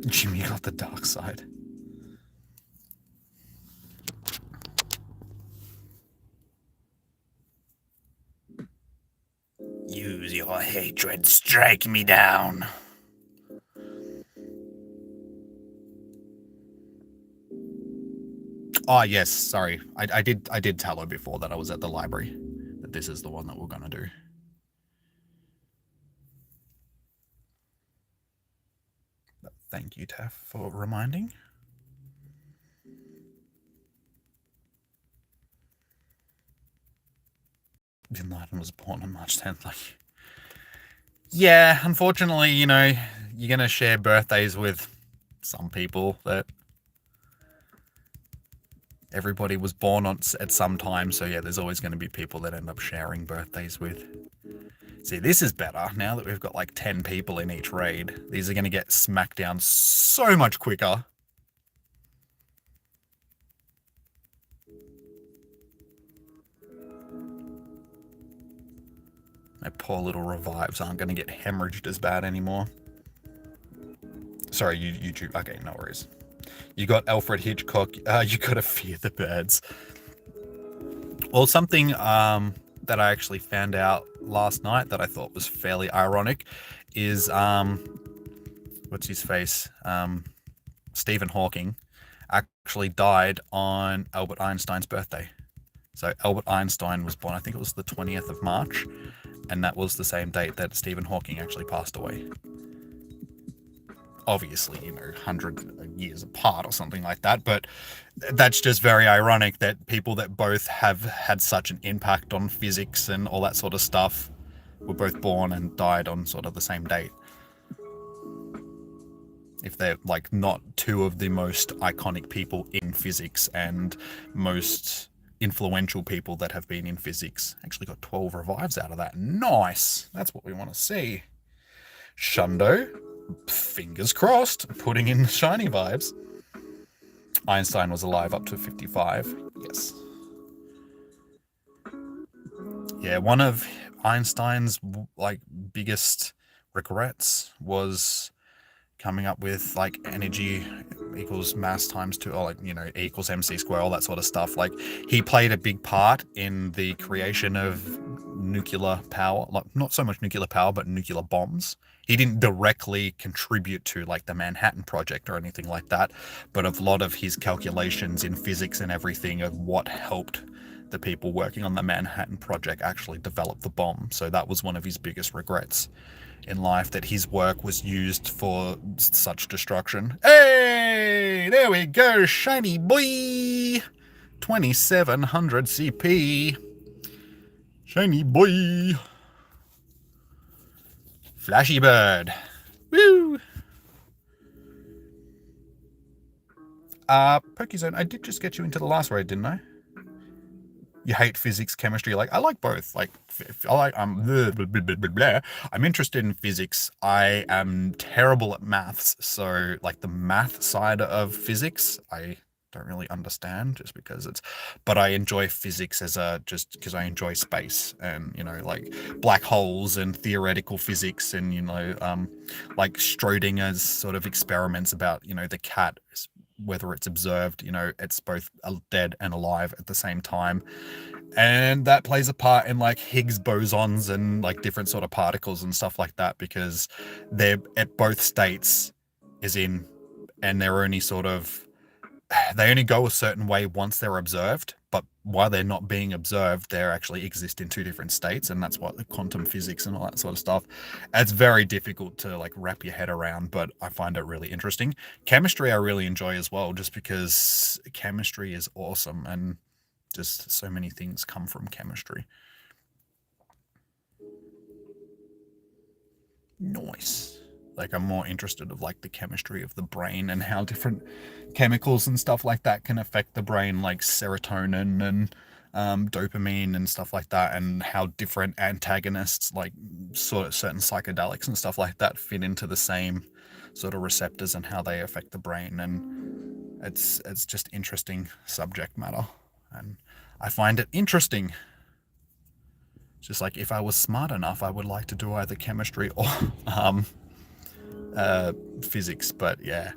S1: Jimmy got the dark side. Use your hatred, strike me down. Oh yes, sorry. I did tell her before that I was at the library that this is the one that we're gonna do. But thank you, Taff, for reminding. Bin Laden was born on March 10th, like... Yeah, unfortunately, you're gonna share birthdays with some people that everybody was born at some time, so yeah, there's always going to be people that end up sharing birthdays with. See, this is better. Now that we've got like 10 people in each raid, these are going to get smacked down so much quicker. My poor little revives aren't going to get hemorrhaged as bad anymore. Sorry, YouTube. Okay, no worries. You got Alfred Hitchcock. You gotta fear the birds. Well, something that I actually found out last night that I thought was fairly ironic is what's his face? Stephen Hawking actually died on Albert Einstein's birthday. So Albert Einstein was born, I think it was the 20th of March, and that was the same date that Stephen Hawking actually passed away. Obviously, 100 years apart or something like that, but that's just very ironic that people that both have had such an impact on physics and all that sort of stuff were both born and died on sort of the same date. If they're like not two of the most iconic people in physics and most influential people that have been in physics. Actually got 12 revives out of that. Nice. That's what we want to see. Shundo, fingers crossed, putting in the shiny vibes. Einstein was alive up to 55. Yes. Yeah, one of Einstein's like biggest regrets was coming up with like energy equals mass times 2, or like, you know, E equals mc squared, all that sort of stuff. Like, he played a big part in the creation of nuclear power, like not so much nuclear power but nuclear bombs. He didn't directly contribute to like the Manhattan Project or anything like that, but a lot of his calculations in physics and everything of what helped the people working on the Manhattan Project actually develop the bomb. So that was one of his biggest regrets in life, that his work was used for such destruction. Hey, there we go, shiny boy. 2700 CP. Shiny boy. Flashy bird. Woo. Pokezone, I did just get you into the last raid, didn't I? You hate physics, chemistry. Like, I like both. Like, I'm interested in physics. I am terrible at maths, so like the math side of physics, I don't really understand, just because it's, but I enjoy physics as a, just because I enjoy space and, you know, like black holes and theoretical physics and, you know, like Schrodinger's sort of experiments about, you know, the cat, whether it's observed, you know, it's both dead and alive at the same time. And that plays a part in like Higgs bosons and like different sort of particles and stuff like that, because they're at both states is in, and they're only sort of, they only go a certain way once they're observed, but while they're not being observed, they actually exist in two different states. And that's what the quantum physics and all that sort of stuff. It's very difficult to like wrap your head around, but I find it really interesting. Chemistry I really enjoy as well, just because chemistry is awesome, and just so many things come from chemistry. Nice. Like, I'm more interested of like the chemistry of the brain and how different chemicals and stuff like that can affect the brain, like serotonin and dopamine and stuff like that, and how different antagonists, like sort of certain psychedelics and stuff like that, fit into the same sort of receptors and how they affect the brain. And it's just interesting subject matter, and I find it interesting. Just like, if I was smart enough, I would like to do either chemistry or physics, but yeah,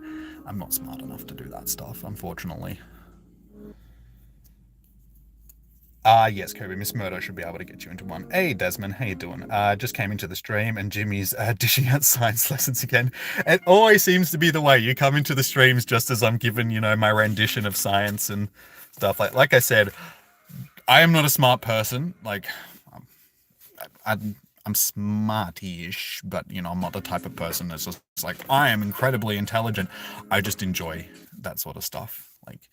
S1: I'm not smart enough to do that stuff, unfortunately. Yes, Kobe, Miss Murdo should be able to get you into one. Hey, Desmond, how you doing? Just came into the stream and Jimmy's dishing out science lessons again. It always seems to be the way. You come into the streams just as I'm giving, you know, my rendition of science and stuff. Like I said, I am not a smart person. Like, I'm smarty-ish, but, you know, I'm not the type of person that's just like, I am incredibly intelligent. I just enjoy that sort of stuff. Like,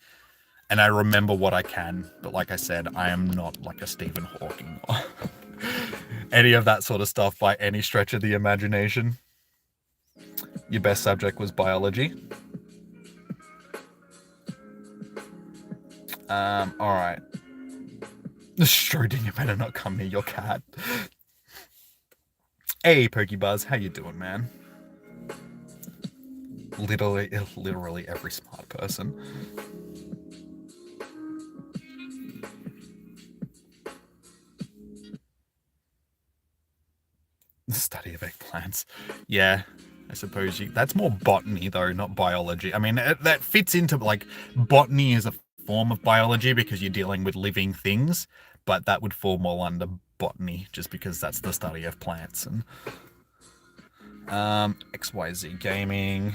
S1: and I remember what I can, but like I said, I am not like a Stephen Hawking or any of that sort of stuff by any stretch of the imagination. Your best subject was biology. Alright. Schrodinger better not come near your cat. Hey, Pokebuzz, how you doing, man? Literally every smart person. The study of eggplants. Yeah, I suppose that's more botany though, not biology. I mean, that fits into like, botany is a form of biology because you're dealing with living things, but that would fall more under botany just because that's the study of plants. And XYZ Gaming.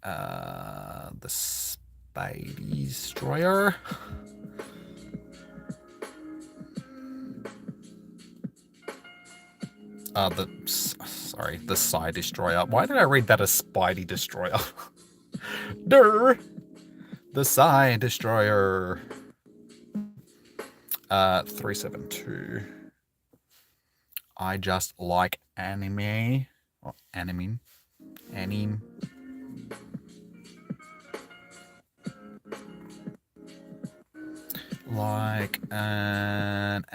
S1: The Spidey Destroyer. The Psy Destroyer. Why did I read that as Spidey Destroyer? Durr! The Psy Destroyer. 372. I just like anime. Or anime. like and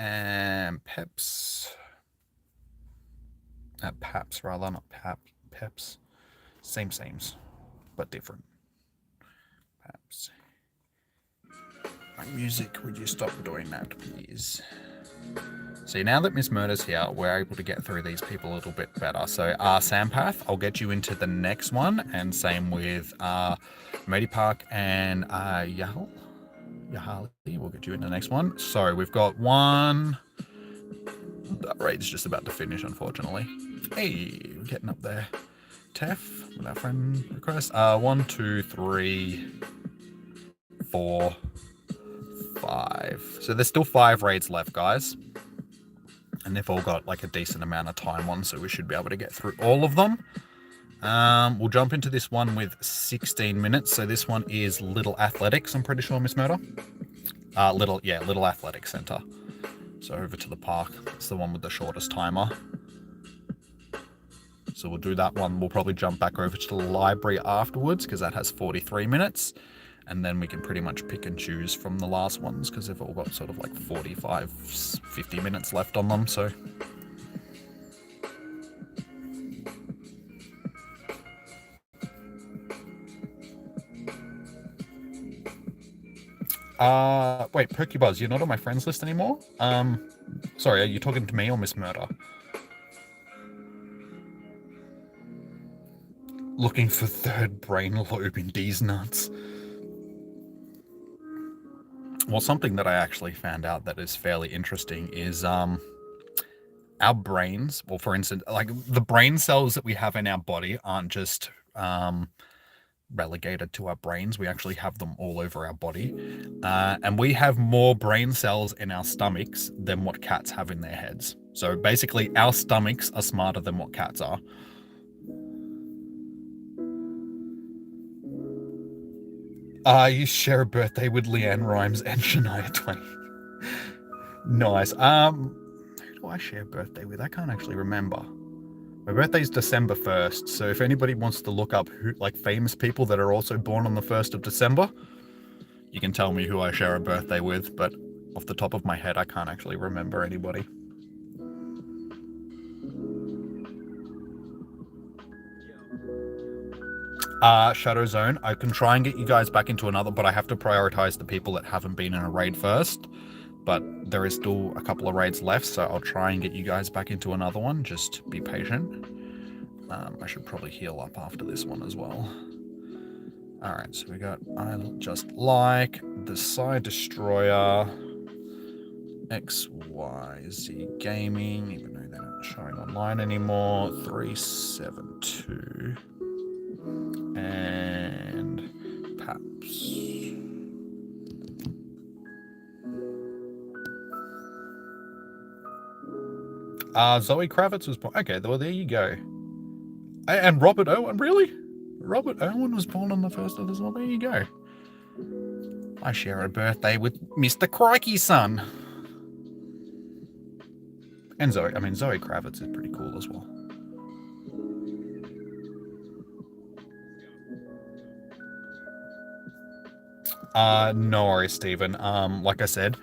S1: Peps. Paps rather, not Peps. Sames, but different. Paps. Music, would you stop doing that, please? See, now that Miss Murder's here, we're able to get through these people a little bit better. So, Sampath, I'll get you into the next one, and same with Modi Park and Yahali, we'll get you in the next one. So, we've got one. That raid's just about to finish, unfortunately. Hey, we're getting up there. Tef, with our friend request. 1, 2, 3, 4, 5. So there's still 5 raids left, guys. And they've all got like a decent amount of time on, so we should be able to get through all of them. We'll jump into this one with 16 minutes. So this one is Little Athletics, I'm pretty sure, Miss Murder. Little Athletics Center. So over to the park. It's the one with the shortest timer. So we'll do that one. We'll probably jump back over to the library afterwards because that has 43 minutes. And then we can pretty much pick and choose from the last ones because they've all got sort of like 45, 50 minutes left on them. So wait, Pokebuzz, you're not on my friends list anymore? Sorry, are you talking to me or Miss Murder? Looking for third brain lobe in these nuts. Well, something that I actually found out that is fairly interesting is our brains, well, for instance, like the brain cells that we have in our body aren't just relegated to our brains. We actually have them all over our body. And we have more brain cells in our stomachs than what cats have in their heads. So basically, our stomachs are smarter than what cats are. You share a birthday with Leanne Rhymes and Shania Twain. Nice. Who do I share a birthday with? I can't actually remember. My birthday's December 1st, so if anybody wants to look up who, like famous people that are also born on the 1st of December, you can tell me who I share a birthday with, but off the top of my head, I can't actually remember anybody. Shadow Zone, I can try and get you guys back into another, but I have to prioritize the people that haven't been in a raid first. But there is still a couple of raids left, so I'll try and get you guys back into another one. Just be patient. I should probably heal up after this one as well. Alright, so we got I Just Like, the Side Destroyer, XYZ Gaming, even though they're not showing online anymore, 372, and Paps. Zoe Kravitz was born. Okay, well, there you go. And Robert Owen, really? Robert Owen was born on the 1st of this one. There you go. I share a birthday with Mr. Crikey's son. And Zoe Kravitz is pretty cool as well. No worries, Stephen. Like I said,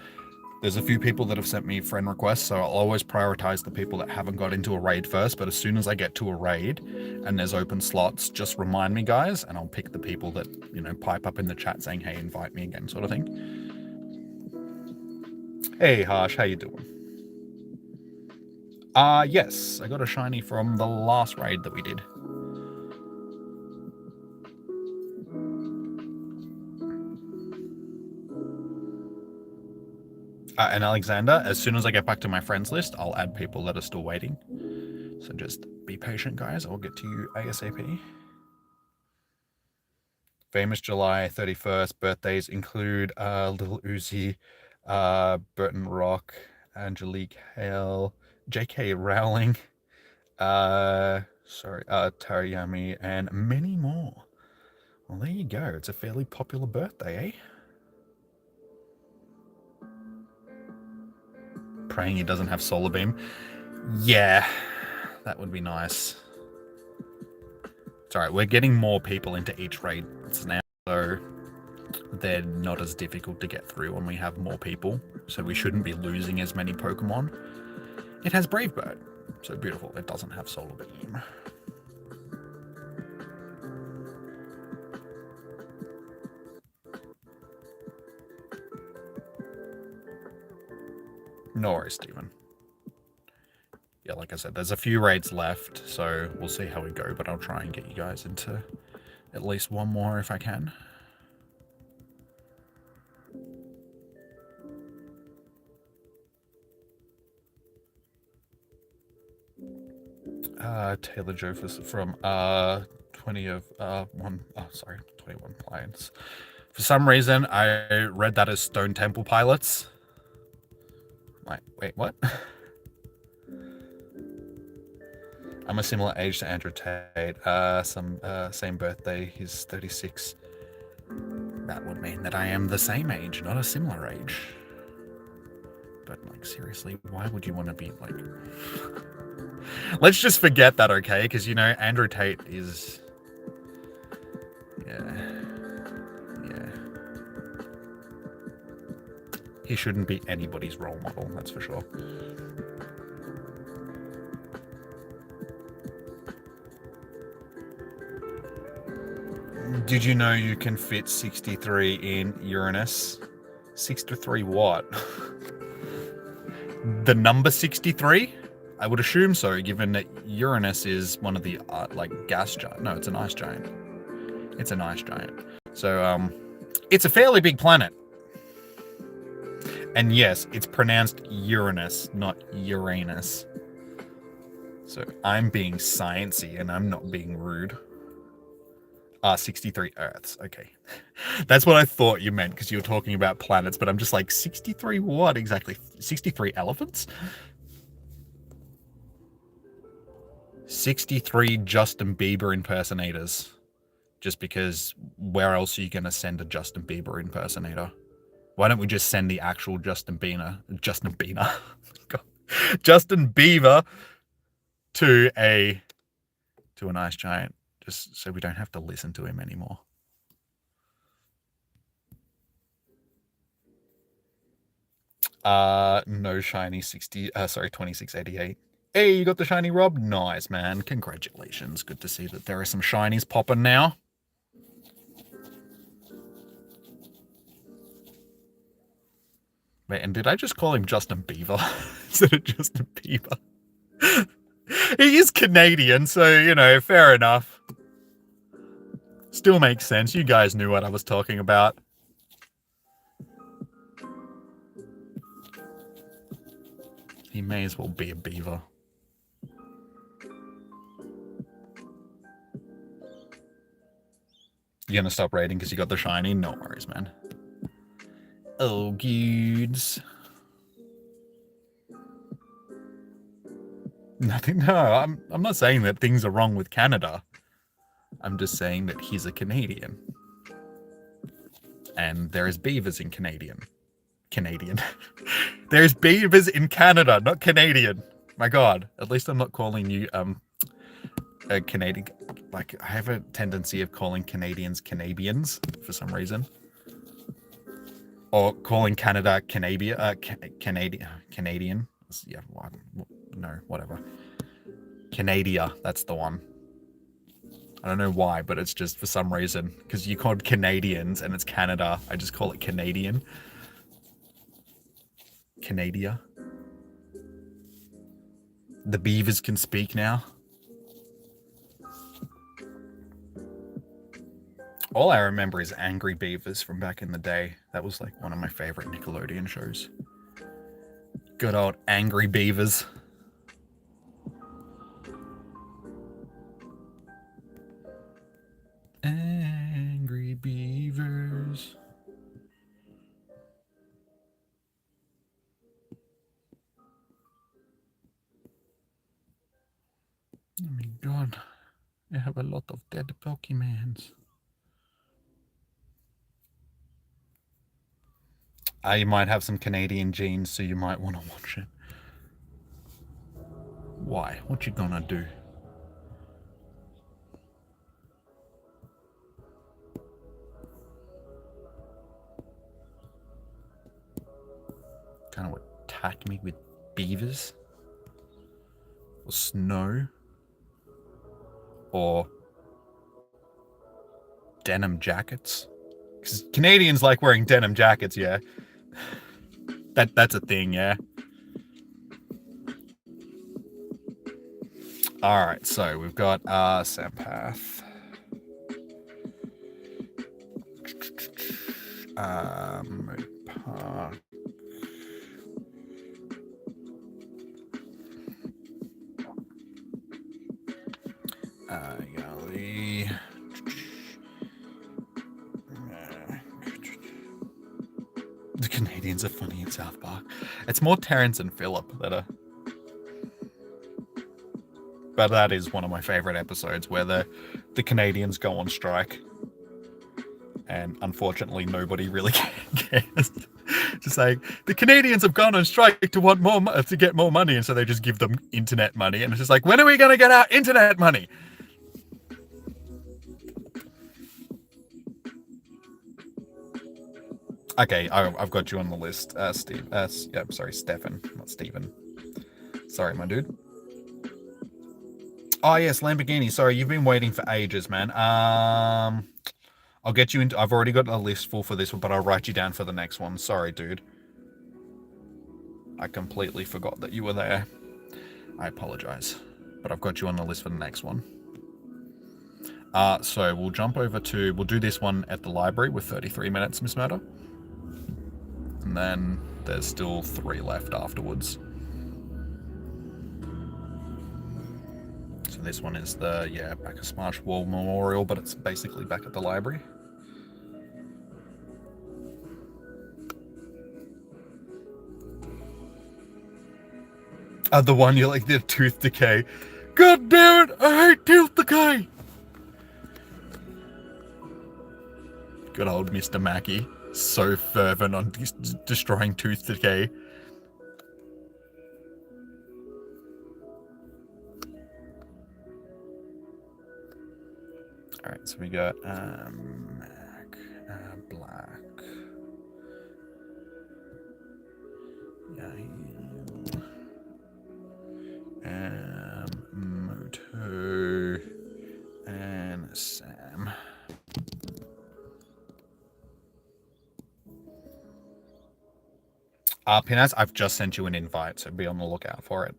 S1: there's a few people that have sent me friend requests, so I'll always prioritize the people that haven't got into a raid first, but as soon as I get to a raid and there's open slots, just remind me, guys, and I'll pick the people that, you know, pipe up in the chat saying, hey, invite me again, sort of thing. Hey, Harsh, how you doing? Yes, I got a shiny from the last raid that we did. And Alexander, as soon as I get back to my friends list, I'll add people that are still waiting. So just be patient, guys. I'll get to you ASAP. Famous July 31st birthdays include Lil Uzi, Burton Rock, Angelique Hale, J.K. Rowling, Tariyami, and many more. Well, there you go. It's a fairly popular birthday, eh? Praying he doesn't have Solar Beam. Yeah, that would be nice. It's alright, we're getting more people into each raid now, so they're not as difficult to get through when we have more people, so we shouldn't be losing as many Pokemon. It has Brave Bird, so beautiful. It doesn't have Solar Beam. No worries, Steven. Yeah, like I said, there's a few raids left, so we'll see how we go, but I'll try and get you guys into at least one more if I can. Taylor Jophus from 21 clients. For some reason, I read that as Stone Temple Pilots. Like, wait, what? I'm a similar age to Andrew Tate. Same birthday. He's 36. That would mean that I am the same age, not a similar age. But, like, seriously, why would you want to be, like... Let's just forget that, okay? Because, you know, Andrew Tate is... Yeah. He shouldn't be anybody's role model, that's for sure. Did you know you can fit 63 in Uranus? 63 what? The number 63? I would assume so, given that Uranus is one of the, like, gas giant. No, it's an ice giant. It's an ice giant. So, it's a fairly big planet. And yes, it's pronounced Uranus, not Uranus. So I'm being sciencey and I'm not being rude. 63 Earths. Okay. That's what I thought you meant because you were talking about planets, but I'm just like, 63 what exactly? 63 elephants? 63 Justin Bieber impersonators. Just because where else are you going to send a Justin Bieber impersonator? Why don't we just send the actual Justin Bieber to an ice giant, just so we don't have to listen to him anymore. No shiny 2688. Hey, you got the shiny, Rob? Nice, man. Congratulations. Good to see that there are some shinies popping now. Wait, and did I just call him Justin Bieber instead of Justin Bieber? He is Canadian, so, you know, fair enough. Still makes sense. You guys knew what I was talking about. He may as well be a beaver. You gonna stop raiding because you got the shiny? No worries, man. Oh, dudes. Nothing. No, I'm not saying that things are wrong with Canada. I'm just saying that he's a Canadian. And there is beavers in Canadian. There's beavers in Canada, not Canadian. My God. At least I'm not calling you a Canadian. Like, I have a tendency of calling Canadians Canadians for some reason. Or calling Canada Canadian. Yeah, no, whatever. Canada, that's the one. I don't know why, but it's just for some reason. Because you called Canadians and it's Canada. I just call it Canadian. Canada. The beavers can speak now. All I remember is Angry Beavers from back in the day. That was like one of my favorite Nickelodeon shows. Good old Angry Beavers. Angry Beavers. Oh my God. I have a lot of dead Pokemons. You might have some Canadian genes, so you might want to watch it. Why? What you gonna do? kind of attack me with beavers or snow or denim jackets. Because Canadians like wearing denim jackets, yeah. That's a thing, yeah. All right, so we've got Sampath. Park. Yali. The Canadians are funny in South Park. It's more Terrence and Phillip that are. But that is one of my favorite episodes where the Canadians go on strike. And unfortunately, nobody really cares. Just saying, the Canadians have gone on strike to get more money, and so they just give them internet money. And it's just like, when are we going to get our internet money? Okay, I've got you on the list, Steve. Yeah, sorry, Stefan, not Steven. Sorry, my dude. Oh yes, Lamborghini. Sorry, you've been waiting for ages, man. I'll get you into. I've already got a list full for this one, but I'll write you down for the next one. Sorry, dude. I completely forgot that you were there. I apologize, but I've got you on the list for the next one. So we'll jump over to. We'll do this one at the library with 33 minutes, Miss Murder, and then there's still 3 left afterwards. So this one is the Bacchus Marsh War Memorial, but it's basically back at the library. The one you like, the tooth decay. God damn it! I hate tooth decay. Good old Mr. Mackey, so fervent on destroying tooth decay. All right, so we got black. Moto and Sam. Pinaz, I've just sent you an invite, so be on the lookout for it.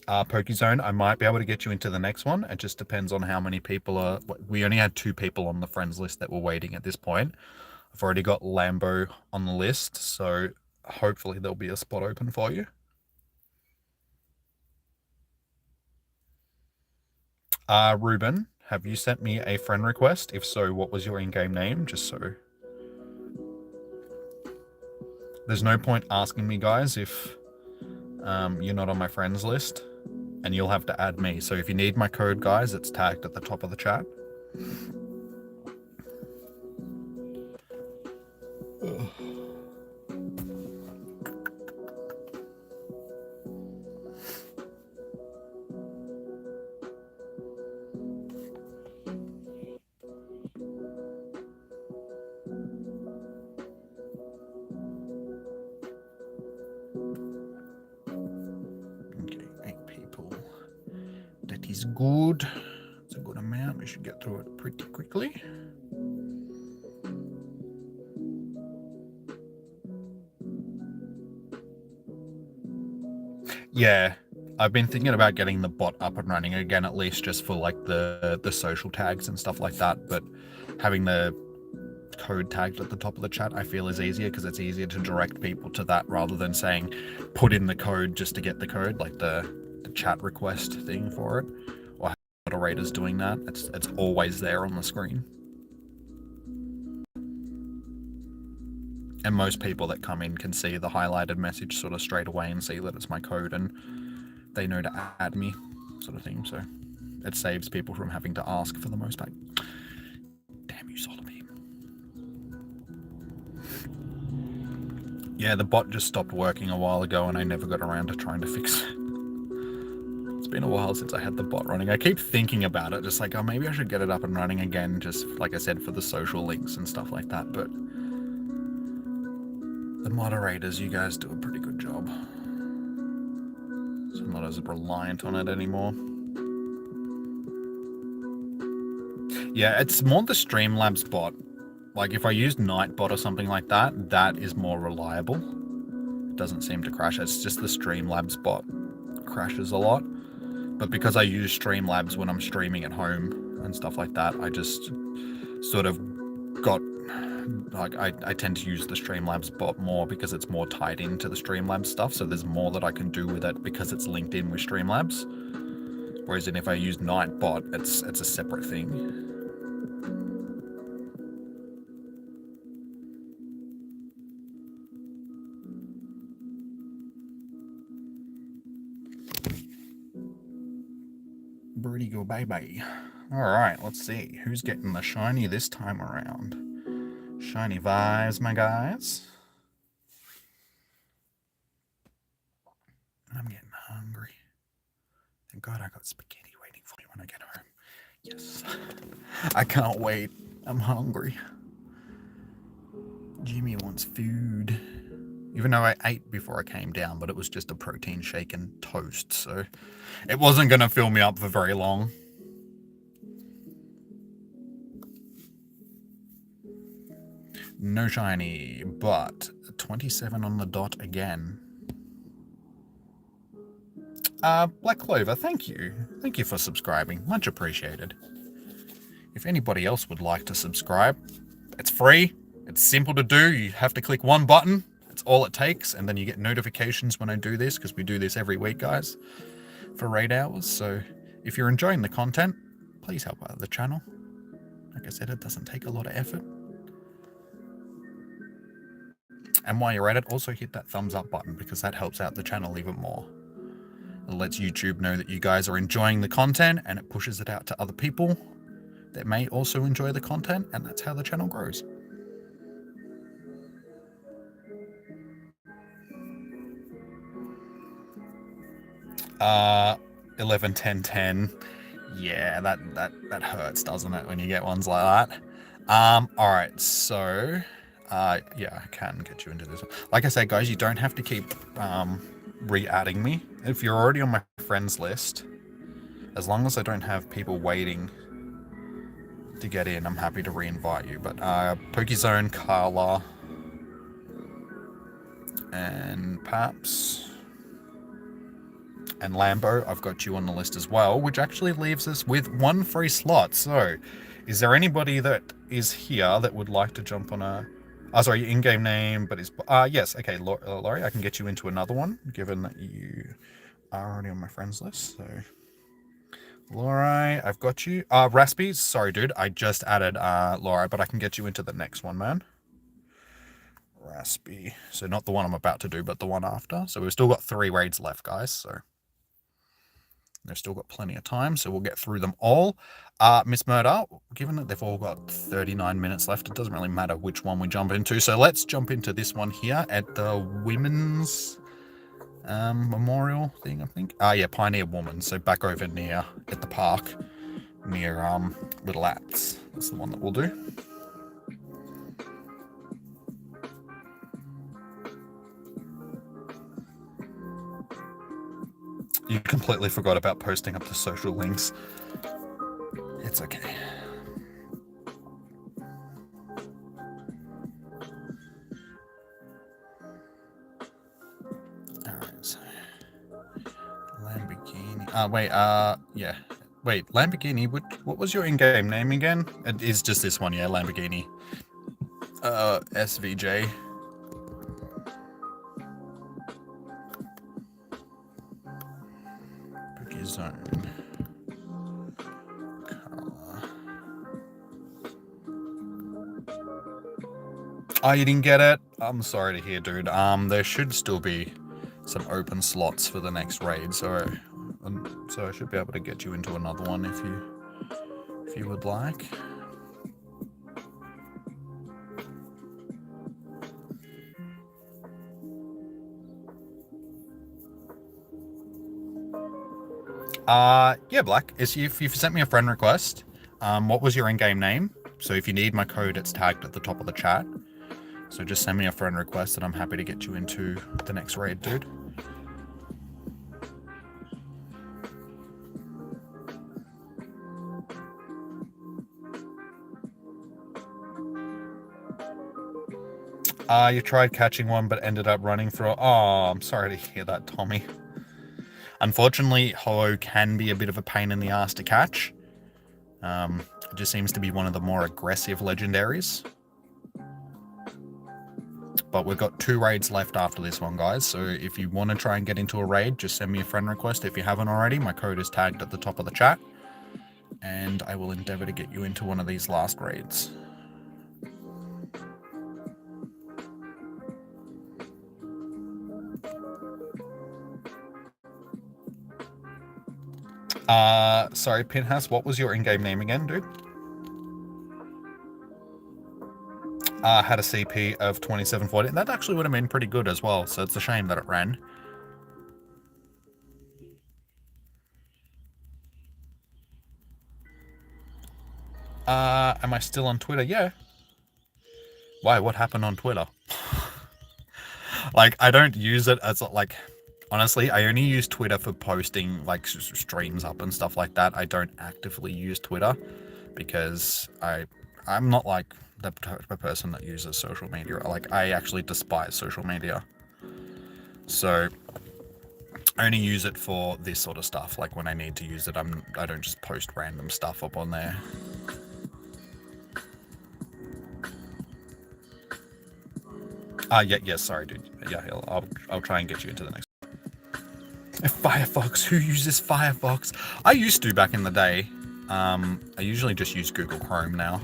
S1: Pokezone, I might be able to get you into the next one. It just depends on how many people are. We only had 2 people on the friends list that were waiting at this point. I've already got Lambo on the list, so hopefully there'll be a spot open for you. Ruben, have you sent me a friend request? If so, what was your in-game name? Just so. There's no point asking me, guys, if you're not on my friends list, and you'll have to add me. So if you need my code, guys, it's tagged at the top of the chat. Is good. It's a good amount. We should get through it pretty quickly. Yeah, I've been thinking about getting the bot up and running again, at least just for like the social tags and stuff like that. But having the code tagged at the top of the chat, I feel is easier because it's easier to direct people to that rather than saying put in the code just to get the code, like the chat request thing for it, or moderators doing that. It's always there on the screen, and most people that come in can see the highlighted message sort of straight away and see that it's my code, and they know to add me, sort of thing. So it saves people from having to ask for the most part. Damn you, Solovey. Yeah, the bot just stopped working a while ago and I never got around to trying to fix it. It's been a while since I had the bot running. I keep thinking about it, just like, oh, maybe I should get it up and running again, just like I said, for the social links and stuff like that. But the moderators, you guys do a pretty good job. So I'm not as reliant on it anymore. Yeah, it's more the Streamlabs bot. Like, if I use Nightbot or something like that, that is more reliable. It doesn't seem to crash. It's just the Streamlabs bot crashes a lot. But because I use Streamlabs when I'm streaming at home and stuff like that, I just sort of got... Like, I tend to use the Streamlabs bot more because it's more tied into the Streamlabs stuff, so there's more that I can do with it because it's linked in with Streamlabs. Whereas if I use Nightbot, it's a separate thing. Birdie go bye-bye. Alright, let's see. Who's getting the shiny this time around? Shiny vibes, my guys. I'm getting hungry. Thank God I got spaghetti waiting for me when I get home. Yes. I can't wait. I'm hungry. Jimmy wants food. Even though I ate before I came down, but it was just a protein shake and toast, so it wasn't going to fill me up for very long. No shiny, but 27 on the dot again. Black Clover, thank you. Thank you for subscribing. Much appreciated. If anybody else would like to subscribe, it's free. It's simple to do. You have to click one button. That's all it takes. And then you get notifications when I do this, because we do this every week, guys, for raid hours. So if you're enjoying the content, please help out the channel. Like I said, it doesn't take a lot of effort. And while you're at it, also hit that thumbs up button, because that helps out the channel even more. It lets YouTube know that you guys are enjoying the content, and it pushes it out to other people that may also enjoy the content, and that's how the channel grows. Uh, 11, 10, 10. Yeah, that hurts, doesn't it, when you get ones like that? All right, so, yeah, I can get you into this one. Like I said, guys, you don't have to keep re-adding me. If you're already on my friends list, as long as I don't have people waiting to get in, I'm happy to re-invite you. But Pokezone, Carla, and Paps, and Lambo, I've got you on the list as well, which actually leaves us with one free slot. So, is there anybody that is here that would like to jump on a... Oh, sorry, your in-game name, but it's... yes, okay, Laurie, I can get you into another one, given that you are already on my friends list, so... Laurie, I've got you. Raspy, sorry, dude, I just added Laurie, but I can get you into the next one, man. Raspy. So not the one I'm about to do, but the one after. So we've still got 3 raids left, guys, so... They've still got plenty of time, so we'll get through them all. Miss Murder, given that they've all got 39 minutes left, it doesn't really matter which one we jump into. So let's jump into this one here at the Women's Memorial thing, I think. Yeah, Pioneer Woman. So back over near at the park, near Little Ats. That's the one that we'll do. You completely forgot about posting up the social links. It's okay. Alright, so... Lamborghini... wait, yeah. Wait, Lamborghini, what was your in-game name again? It is just this one, yeah, Lamborghini. SVJ. Zone. Color. Oh, you didn't get it? I'm sorry to hear, dude. There should still be some open slots for the next raid, so I should be able to get you into another one if you would like. Yeah, Black. If you've sent me a friend request, what was your in-game name? So if you need my code, it's tagged at the top of the chat. So just send me a friend request and I'm happy to get you into the next raid, dude. You tried catching one but ended up running through. Oh, I'm sorry to hear that, Tommy. Unfortunately, Ho-Oh can be a bit of a pain in the ass to catch. It just seems to be one of the more aggressive legendaries. But we've got 2 raids left after this one, guys. So if you want to try and get into a raid, just send me a friend request if you haven't already. My code is tagged at the top of the chat. And I will endeavor to get you into one of these last raids. Sorry, Pinhas, what was your in-game name again, dude? Had a CP of 2740. That actually would have been pretty good as well, so it's a shame that it ran. Am I still on Twitter? Yeah. Why? What happened on Twitter? Like, I don't use it as, like, honestly, I only use Twitter for posting, like, streams up and stuff like that. I don't actively use Twitter because I'm not, like, the type of person that uses social media. Like, I actually despise social media. So, I only use it for this sort of stuff. Like, when I need to use it, I don't just post random stuff up on there. Yeah, sorry, dude. Yeah, I'll try and get you into the next. Firefox, who uses Firefox? I used to back in the day. I usually just use Google Chrome now.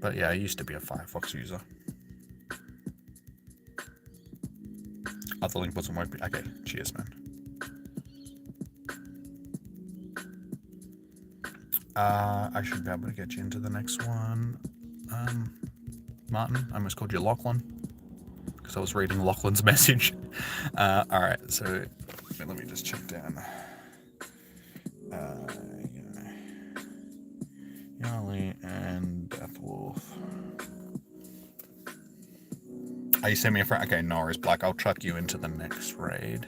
S1: But yeah, I used to be a Firefox user. Oh, the link wasn't working. Okay, cheers, man. I should be able to get you into the next one. Martin, I almost called you Lachlan because I was reading Lachlan's message. Alright, so let me just check down. Yali and Deathwolf. Oh, you sent me a friend? Okay, no worries, Black. I'll chuck you into the next raid.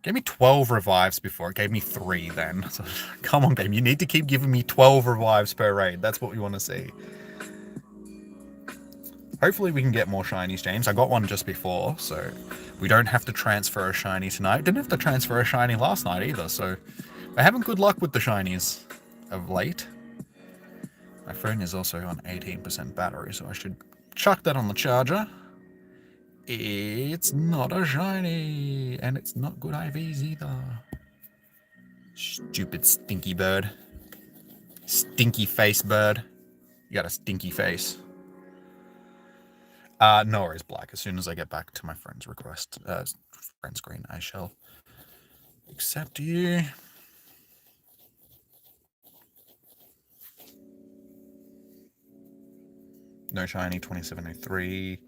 S1: Gave me 12 revives before. It gave me 3 then. So, come on, game. You need to keep giving me 12 revives per raid. That's what we want to see. Hopefully we can get more shinies, James. I got one just before, so we don't have to transfer a shiny tonight. Didn't have to transfer a shiny last night either, so we're having good luck with the shinies of late. My phone is also on 18% battery, so I should chuck that on the charger. It's not a shiny, and it's not good IVs either. Stupid stinky bird. Stinky face bird. You got a stinky face. No worries, Black. As soon as I get back to my friend's request, friend screen, I shall accept you. No shiny, 2703.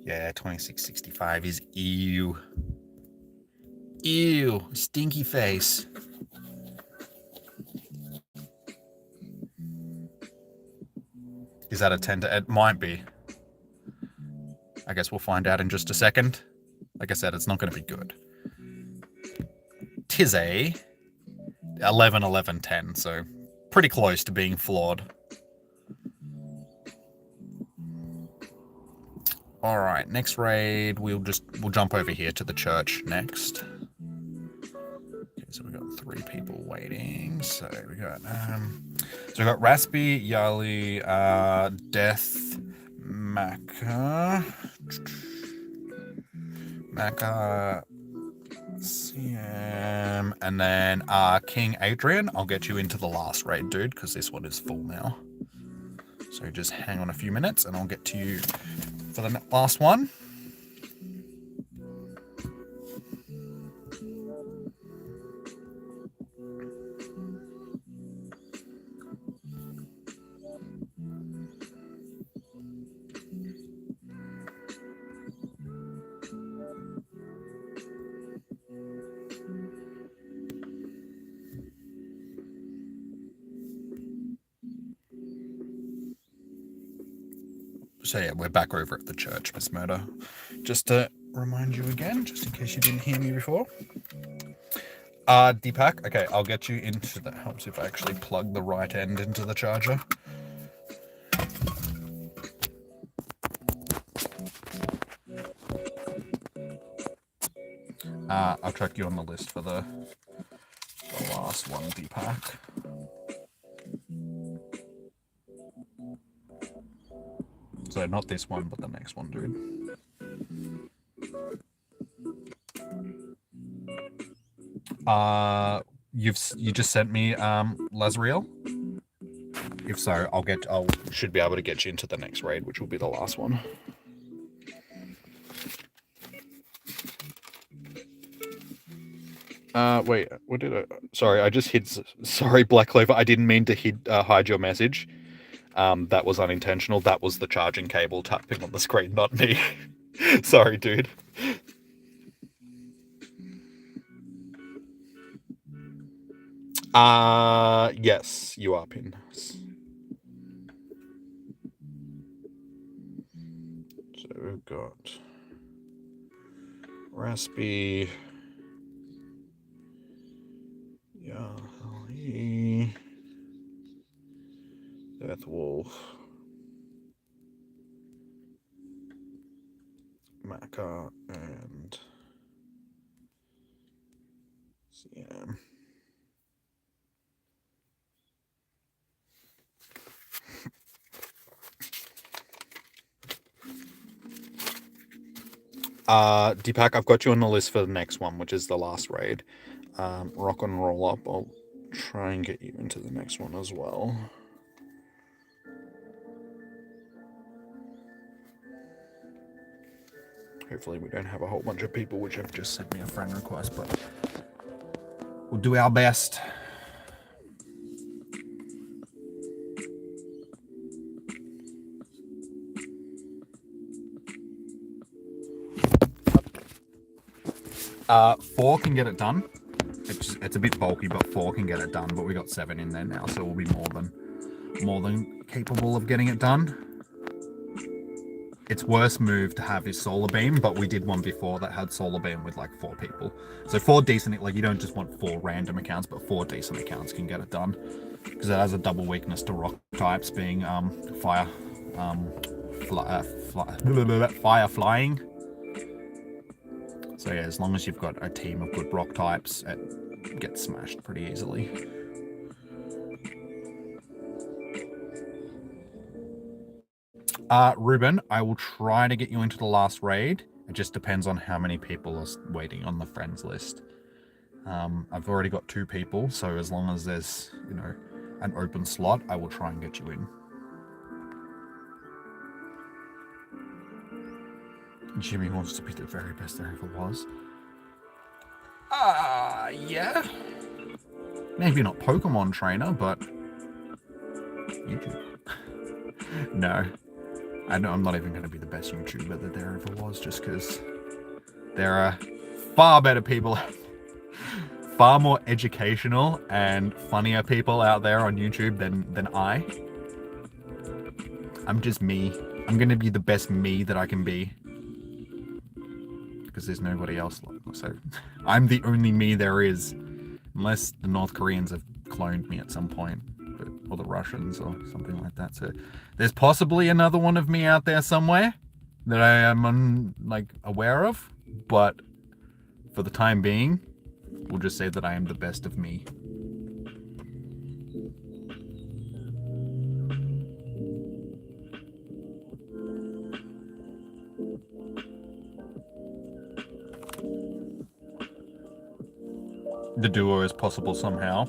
S1: Yeah, 2665 is ew. Ew, stinky face. Is that a 10 to... It might be. I guess we'll find out in just a second. Like I said, it's not going to be good. Tis a 11, 11, 10, so pretty close to being flawed. All right, next raid, we'll jump over here to the church next. Okay, so we got 3 people waiting. So we got Raspy, Yali, Death, Maka, CM, and then King Adrian. I'll get you into the last raid, dude, because this one is full now. So just hang on a few minutes and I'll get to you for the last one. So yeah, we're back over at the church, Miss Murder. Just to remind you again, just in case you didn't hear me before. Deepak, okay, I'll get you into that. Helps if I actually plug the right end into the charger. I'll track you on the list for the last one, Deepak. So not this one, but the next one, dude. You just sent me Lazriel? If so, I should be able to get you into the next raid, which will be the last one. Wait, what did I... Sorry, I just hid... Sorry, Black Clover, I didn't mean to hide your message. That was unintentional. That was the charging cable tapping on the screen, not me. Sorry, dude. Yes, you are pinned. So we've got Raspy, Yahlee, Deathwolf, Maka, and CM. Deepak, I've got you on the list for the next one, which is the last raid. Rock and roll up. I'll try and get you into the next one as well. Hopefully we don't have a whole bunch of people which have just sent me a friend request, but we'll do our best. Four can get it done. It's a bit bulky, but 4 can get it done. But we got 7 in there now, so we'll be more than capable of getting it done. Its worst move to have is Solar Beam, but we did one before that had Solar Beam with like 4 people. So 4 decent, like you don't just want 4 random accounts, but 4 decent accounts can get it done. Because it has a double weakness to rock types, being fire flying. So yeah, as long as you've got a team of good rock types, it gets smashed pretty easily. Ruben, I will try to get you into the last raid. It just depends on how many people are waiting on the friends list. I've already got 2 people, so as long as there's, you know, an open slot, I will try and get you in. Jimmy wants to be the very best there ever was. Yeah. Maybe not Pokemon trainer, but YouTube. No. I know I'm not even going to be the best YouTuber that there ever was, just because there are far better people, far more educational and funnier people out there on YouTube than I. I'm just me. I'm going to be the best me that I can be. Because there's nobody else. So I'm the only me there is. Unless the North Koreans have cloned me at some point. Or the Russians or something like that. So there's possibly another one of me out there somewhere that I am aware of. But for the time being, we'll just say that I am the best of me. The duo is possible somehow.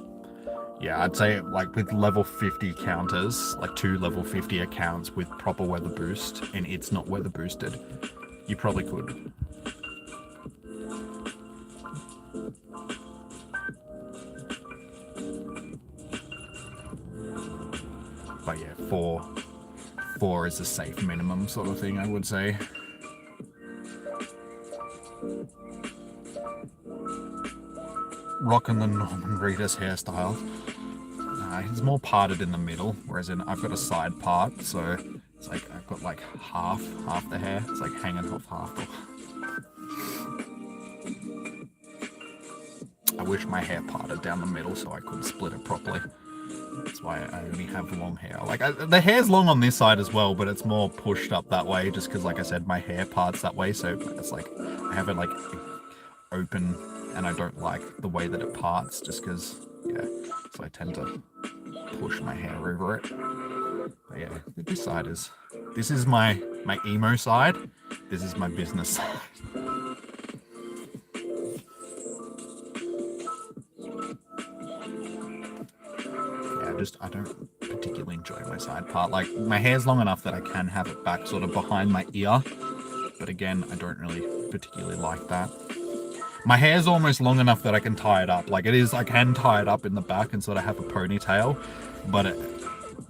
S1: Yeah, I'd say like with level 50 counters, like 2 level 50 accounts with proper weather boost, and it's not weather boosted, you probably could. But yeah, 4 is a safe minimum sort of thing, I would say. Rocking the Norman Reedus hairstyle. He's more parted in the middle, whereas I've got a side part, so It's like I've got like half the hair. It's like hanging off half. I wish my hair parted down the middle so I could split it properly. That's why I only have long hair. Like the hair's long on this side as well, but it's more pushed up that way just because, like I said, my hair parts that way. So it's like I have it like open, and I don't like the way that it parts just because, yeah. So I tend to push my hair over it. But yeah, this side is. This is my emo side. This is my business side. I don't particularly enjoy my side part. Like, my hair's long enough that I can have it back sort of behind my ear. But again, I don't really particularly like that. My hair's almost long enough that I can tie it up. Like, it is, I can tie it up in the back and sort of have a ponytail. But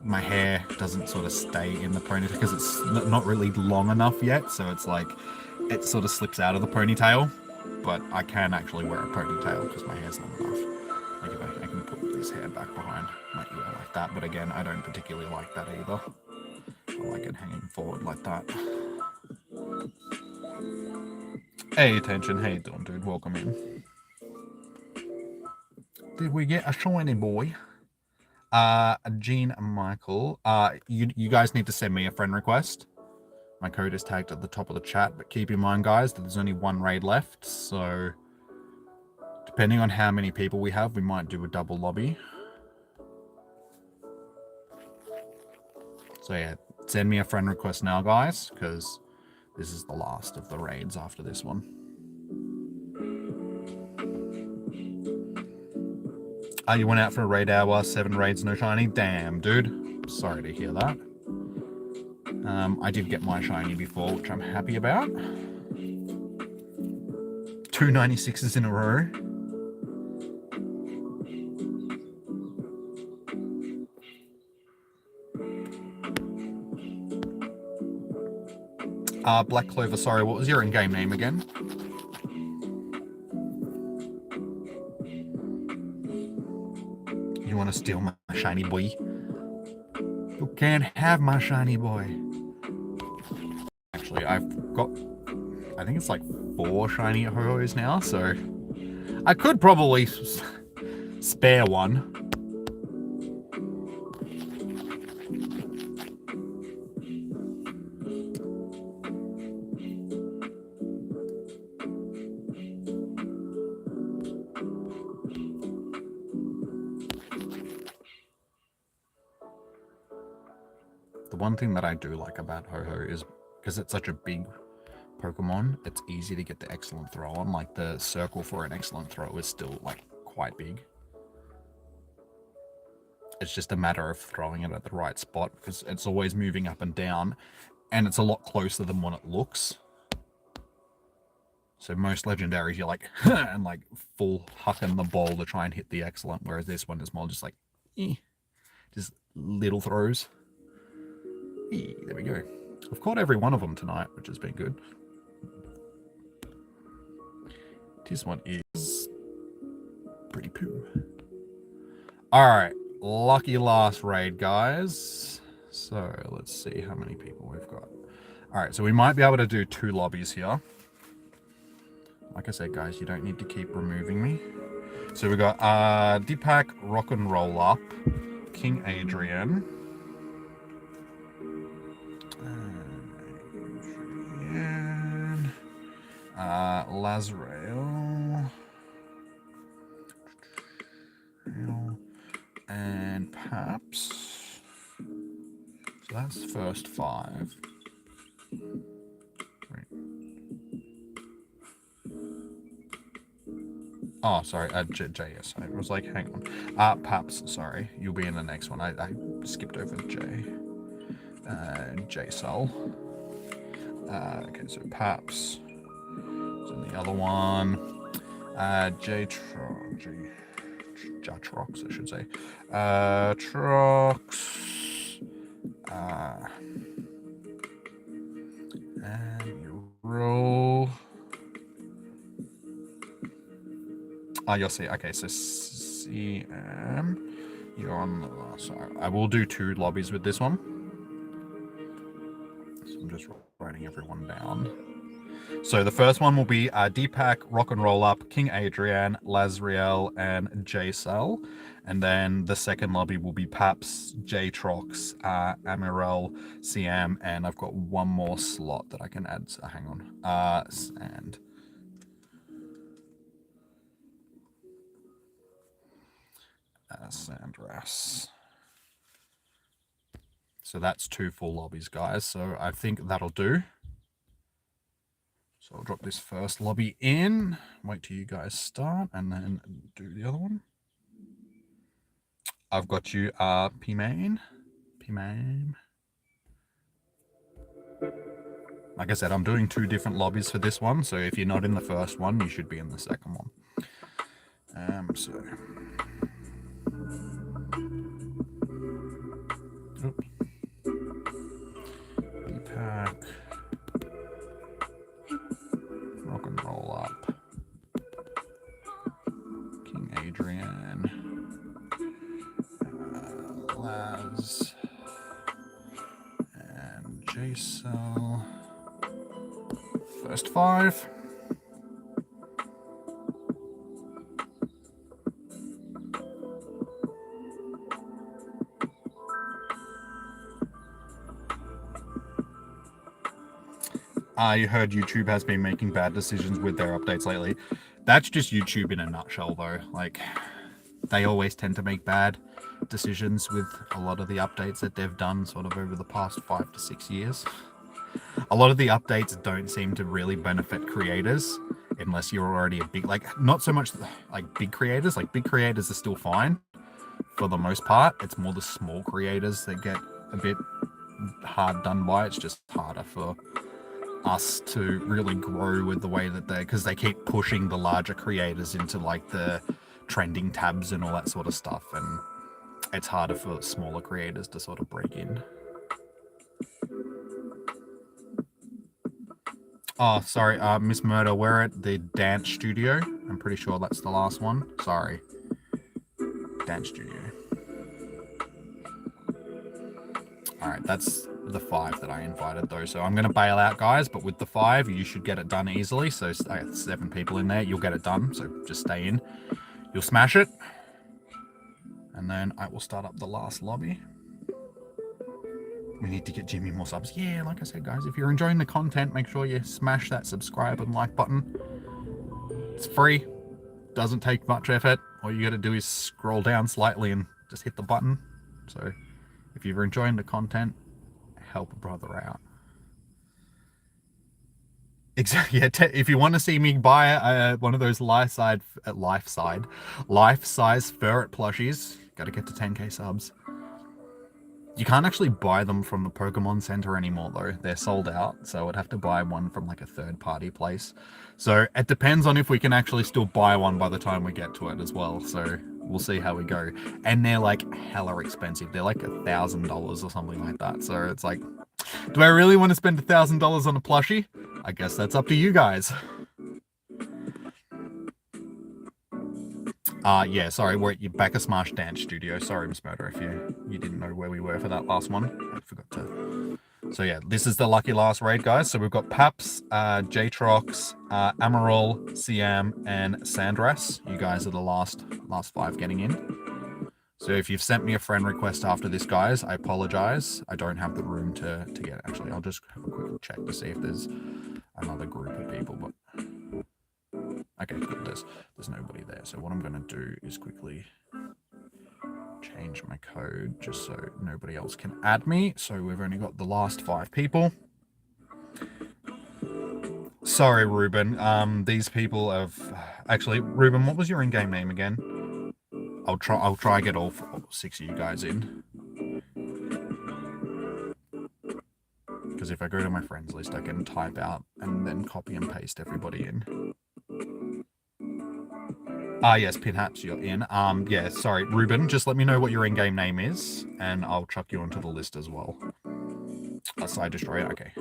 S1: my hair doesn't sort of stay in the ponytail because it's not really long enough yet. So it's like, it sort of slips out of the ponytail. But I can actually wear a ponytail because my hair's long enough. Like, if I can put this hair back behind my ear like that. But again, I don't particularly like that either. I like it hanging forward like that. Hey, attention. How you doing, dude? Welcome in. Did we get a shiny boy? Gene and Michael. You guys need to send me a friend request. My code is tagged at the top of the chat, but keep in mind, guys, that there's only one raid left, so depending on how many people we have, we might do a double lobby. So yeah, send me a friend request now, guys, because this is the last of the raids after this one. You went out for a raid hour, 7 raids, no shiny? Damn, dude. Sorry to hear that. I did get my shiny before, which I'm happy about. 2 96s in a row. Black Clover, sorry, what was your in-game name again? You want to steal my shiny boy? You can't have my shiny boy. Actually, I've got, I think it's like 4 shiny ho-hos now, so I could probably spare one. The one thing that I do like about Ho-Ho is because it's such a big Pokemon, it's easy to get the excellent throw on. Like, the circle for an excellent throw is still like quite big. It's just a matter of throwing it at the right spot because it's always moving up and down, and it's a lot closer than what it looks. So most legendaries, you're like, and like full hucking the ball to try and hit the excellent, whereas this one is more just like, just little throws. There we go. I've caught every one of them tonight, which has been good. This one is pretty poo. Alright, lucky last raid, guys. So, let's see how many people we've got. Alright, so we might be able to do 2 lobbies here. Like I said, guys, you don't need to keep removing me. So we got Deepak, Rock and Roll Up, King Adrian, Lazrael, and Paps. So that's the first 5. Right. Oh, sorry, JS. I was like, hang on. Paps, sorry. You'll be in the next one. I skipped over J. J-Sol. Okay, so Paps. And the other one, Trox, I should say. Trox. And you roll. You'll see. Okay, so CM. You're on the last side. I will do 2 lobbies with this one. I'm just writing everyone down. So the first one will be Deepak, Rock and Roll Up, King Adrian, Lazriel, and J-Cell. And then the second lobby will be Paps, J-Trox, Amirel, CM, and I've got one more slot that I can add. So hang on. And Sandras. So that's 2 full lobbies, guys. So I think that'll do. So I'll drop this first lobby in, wait till you guys start, and then do the other one. I've got you, P-Main. Like I said, I'm doing 2 different lobbies for this one, so if you're not in the first one, you should be in the second one. So... Oops. Deepak. Rock and Roll Up. King Adrian. Laz. And J-Cell. First 5. You heard YouTube has been making bad decisions with their updates lately. That's just YouTube in a nutshell, though. Like, they always tend to make bad decisions with a lot of the updates that they've done sort of over the past 5 to 6 years. A lot of the updates don't seem to really benefit creators unless you're already a big, like, not so much like big creators. Like, big creators are still fine for the most part. It's more the small creators that get a bit hard done by. It's just harder for us to really grow with the way that because they keep pushing the larger creators into like the trending tabs and all that sort of stuff, and it's harder for smaller creators to sort of break in. Oh, sorry, Miss Murder, we're at the dance studio. I'm pretty sure that's the last one. Sorry. Dance studio. Alright, that's the 5 that I invited, though. So I'm going to bail out, guys, but with the 5, you should get it done easily. So 7 people in there, you'll get it done. So just stay in. You'll smash it. And then I will start up the last lobby. We need to get Jimmy more subs. Yeah, like I said, guys, if you're enjoying the content, make sure you smash that subscribe and like button. It's free. Doesn't take much effort. All you got to do is scroll down slightly and just hit the button. So if you're enjoying the content, help a brother out. Exactly. Yeah, if you want to see me buy one of those life-size ferret plushies, got to get to 10k subs. You can't actually buy them from the Pokemon Center anymore, though. They're sold out, so I'd have to buy one from like a third-party place. So it depends on if we can actually still buy one by the time we get to it as well. So we'll see how we go. And they're like hella expensive. They're like $1,000 or something like that. So it's like, do I really want to spend $1,000 on a plushie? I guess that's up to you guys. Yeah, sorry, we're at your Backer Smash Dance Studio. Sorry, Miss Murder, if you didn't know where we were for that last one. I forgot to. So yeah, this is the lucky last raid, guys. So we've got Paps, J-Trox, Amarol, CM, and Sandras. You guys are the last 5 getting in. So if you've sent me a friend request after this, guys, I apologize. I don't have the room to get it. Actually, I'll just have a quick check to see if there's another group of people, but okay, good. There's nobody there. So what I'm going to do is quickly change my code just so nobody else can add me. So we've only got the last 5 people. Sorry, Ruben. These people have actually, Ruben, what was your in-game name again? I'll try get all 6 of you guys in. Because if I go to my friends list, I can type out and then copy and paste everybody in. Yes, Pinhaps, you're in. Yeah, sorry, Ruben, just let me know what your in-game name is, and I'll chuck you onto the list as well. Side Destroyer, okay.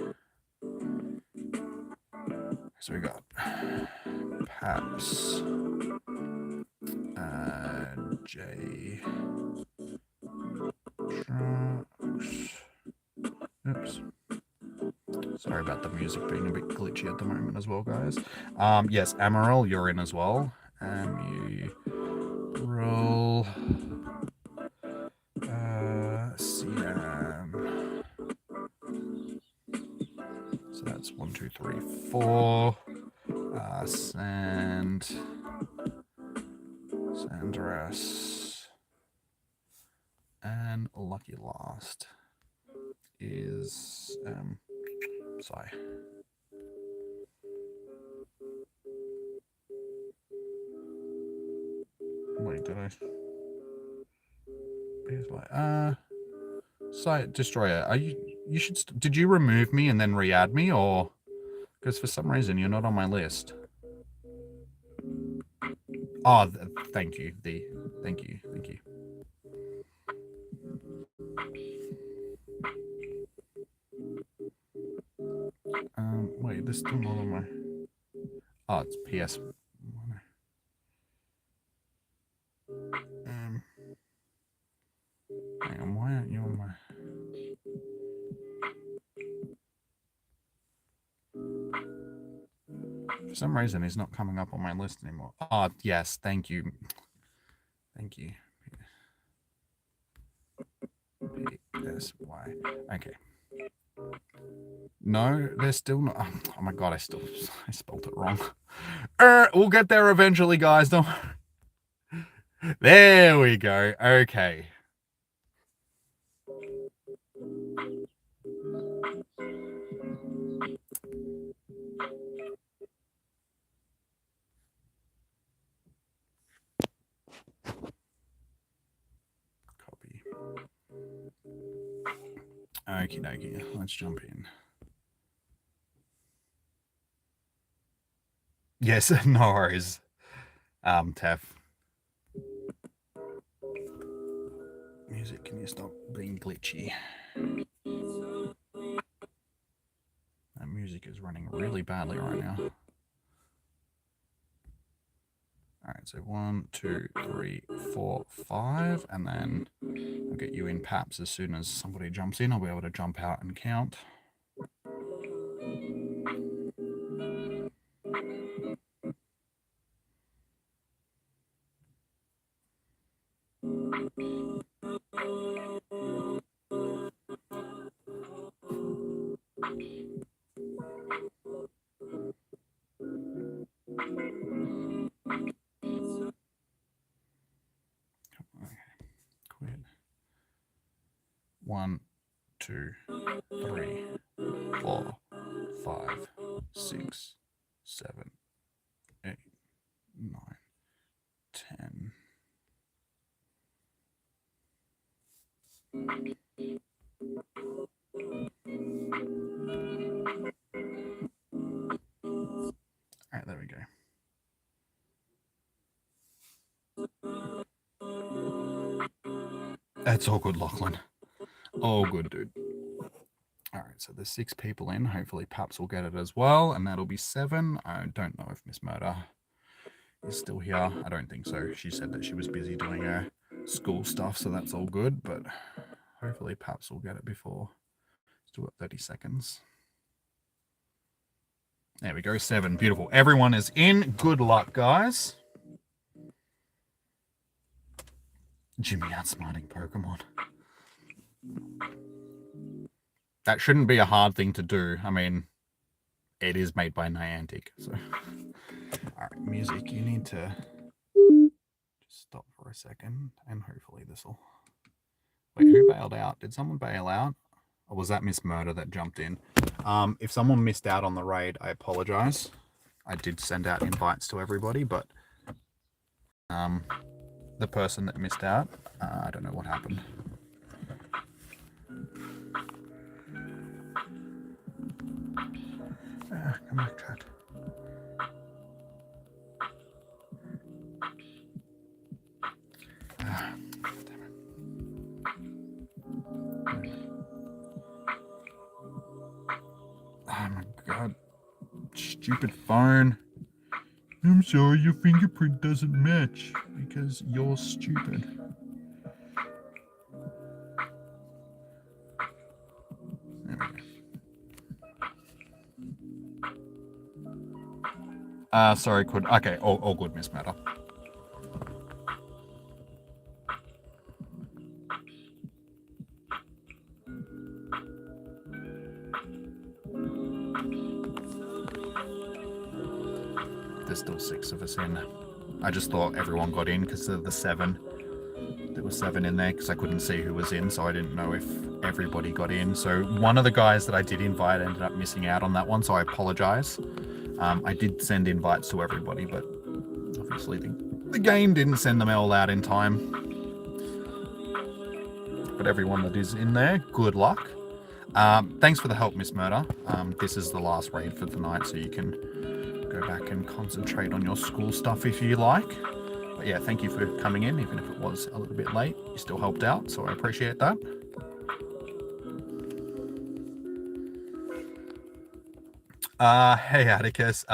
S1: So we got Paps, J, Trox, oops, Sorry about the music being a bit glitchy at the moment as well, guys. Yes, Amaral, you're in as well. Amaral. Siam. So that's 1, 2, 3, 4. Sandras. And lucky last is sorry. Wait, did I? Here's like Site Destroyer. Are you? You should. Did you remove me and then re-add me, or because for some reason you're not on my list? Oh, thank you. Thank you. Wait, this is still not on my. Oh, it's PS. Hang on, why aren't you on my? For some reason, he's not coming up on my list anymore. Oh, yes, thank you. Thank you. PSY. Okay. No, they're still not. Oh my god, I spelled it wrong. We'll get there eventually, guys. Don't. There we go. Okay. Copy. Okie dokie. Let's jump in. Yes, no worries. Tef. Music, can you stop being glitchy? That music is running really badly right now. Alright, so 1, 2, 3, 4, 5, and then I'll get you in Paps as soon as somebody jumps in. I'll be able to jump out and count. Quit. 1, 2, 3, 4, 5, 6, 7, 8, 9, 10. Alright, there we go. That's all good, Lachlan. All good, dude. Alright, so there's 6 people in. Hopefully Paps will get it as well, and that'll be 7. I don't know if Miss Murder is still here. I don't think so. She said that she was busy doing her school stuff, so that's all good, but hopefully Paps will get it before. Still got 30 seconds. There we go, 7. Beautiful. Everyone is in. Good luck, guys. Jimmy outsmarting Pokemon. That shouldn't be a hard thing to do. I mean, it is made by Niantic. So, all right, music. You need to just stop for a second, and hopefully this will. Wait, who bailed out? Did someone bail out? Or was that Miss Murder that jumped in? If someone missed out on the raid, I apologize. I did send out invites to everybody, but the person that missed out, I don't know what happened. Come back, chat. Damn it. Oh my god. Stupid phone. I'm sorry, your fingerprint doesn't match because you're stupid. There we go. Sorry, could... Okay, all good, Miss Matter. There's still 6 of us in. I just thought everyone got in because of the 7. There were 7 in there because I couldn't see who was in, so I didn't know if everybody got in. So one of the guys that I did invite ended up missing out on that one, so I apologize. I did send invites to everybody, but obviously the game didn't send them all out in time. But everyone that is in there, good luck. Thanks for the help, Miss Murder. This is the last raid for tonight, so you can go back and concentrate on your school stuff if you like. But yeah, thank you for coming in, even if it was a little bit late. You still helped out, so I appreciate that. Hey Atticus,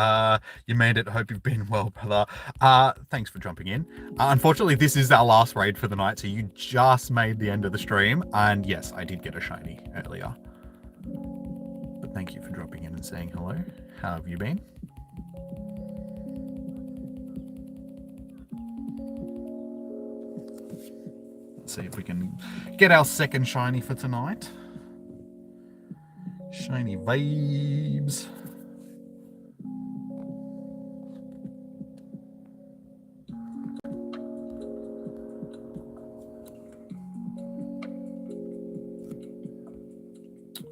S1: you made it. Hope you've been well, brother. Thanks for jumping in. Unfortunately, this is our last raid for the night, so you just made the end of the stream. And yes, I did get a shiny earlier. But thank you for dropping in and saying hello. How have you been? Let's see if we can get our second shiny for tonight. Shiny vibes.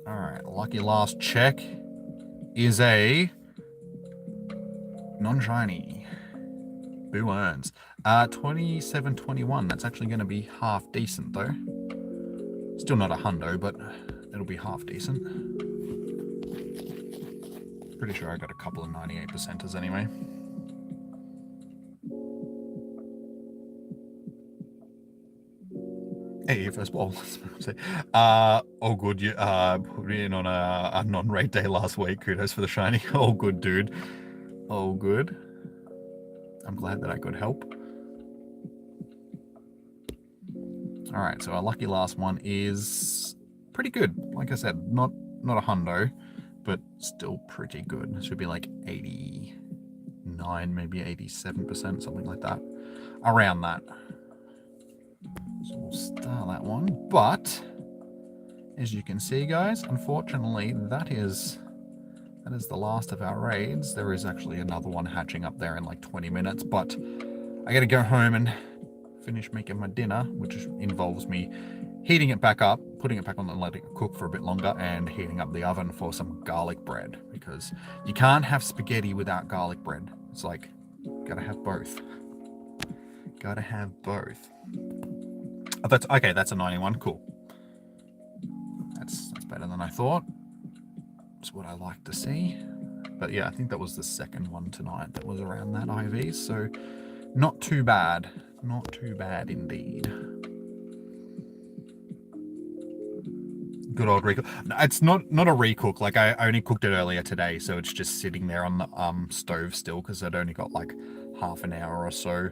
S1: Alright, lucky last check is a non-shiny. Boo earns. 27.21. That's actually going to be half decent though. Still not a hundo, but it'll be half decent. Pretty sure I got a couple of 98%ers anyway. Hey, first ball. Oh, good. You put me in on a non-raid day last week. Kudos for the shiny. Oh, good, dude. Oh, good. I'm glad that I could help. All right, so our lucky last one is pretty good. Like I said, not a hundo, but still pretty good. It should be like 89, maybe 87%, something like that. Around that. So we'll star that one. But as you can see, guys, unfortunately, that is the last of our raids. There is actually another one hatching up there in like 20 minutes, but I got to go home and finish making my dinner, which involves me heating it back up, putting it back on and letting it cook for a bit longer, and heating up the oven for some garlic bread, because you can't have spaghetti without garlic bread. It's like, gotta have both. Gotta have both. Oh, that's okay. That's a 91. Cool. That's better than I thought. It's what I like to see. But yeah, I think that was the second one tonight that was around that IV. So not too bad. Not too bad indeed. Good old recook. It's not a recook. Like I only cooked it earlier today, so it's just sitting there on the stove still because I'd only got like half an hour or so.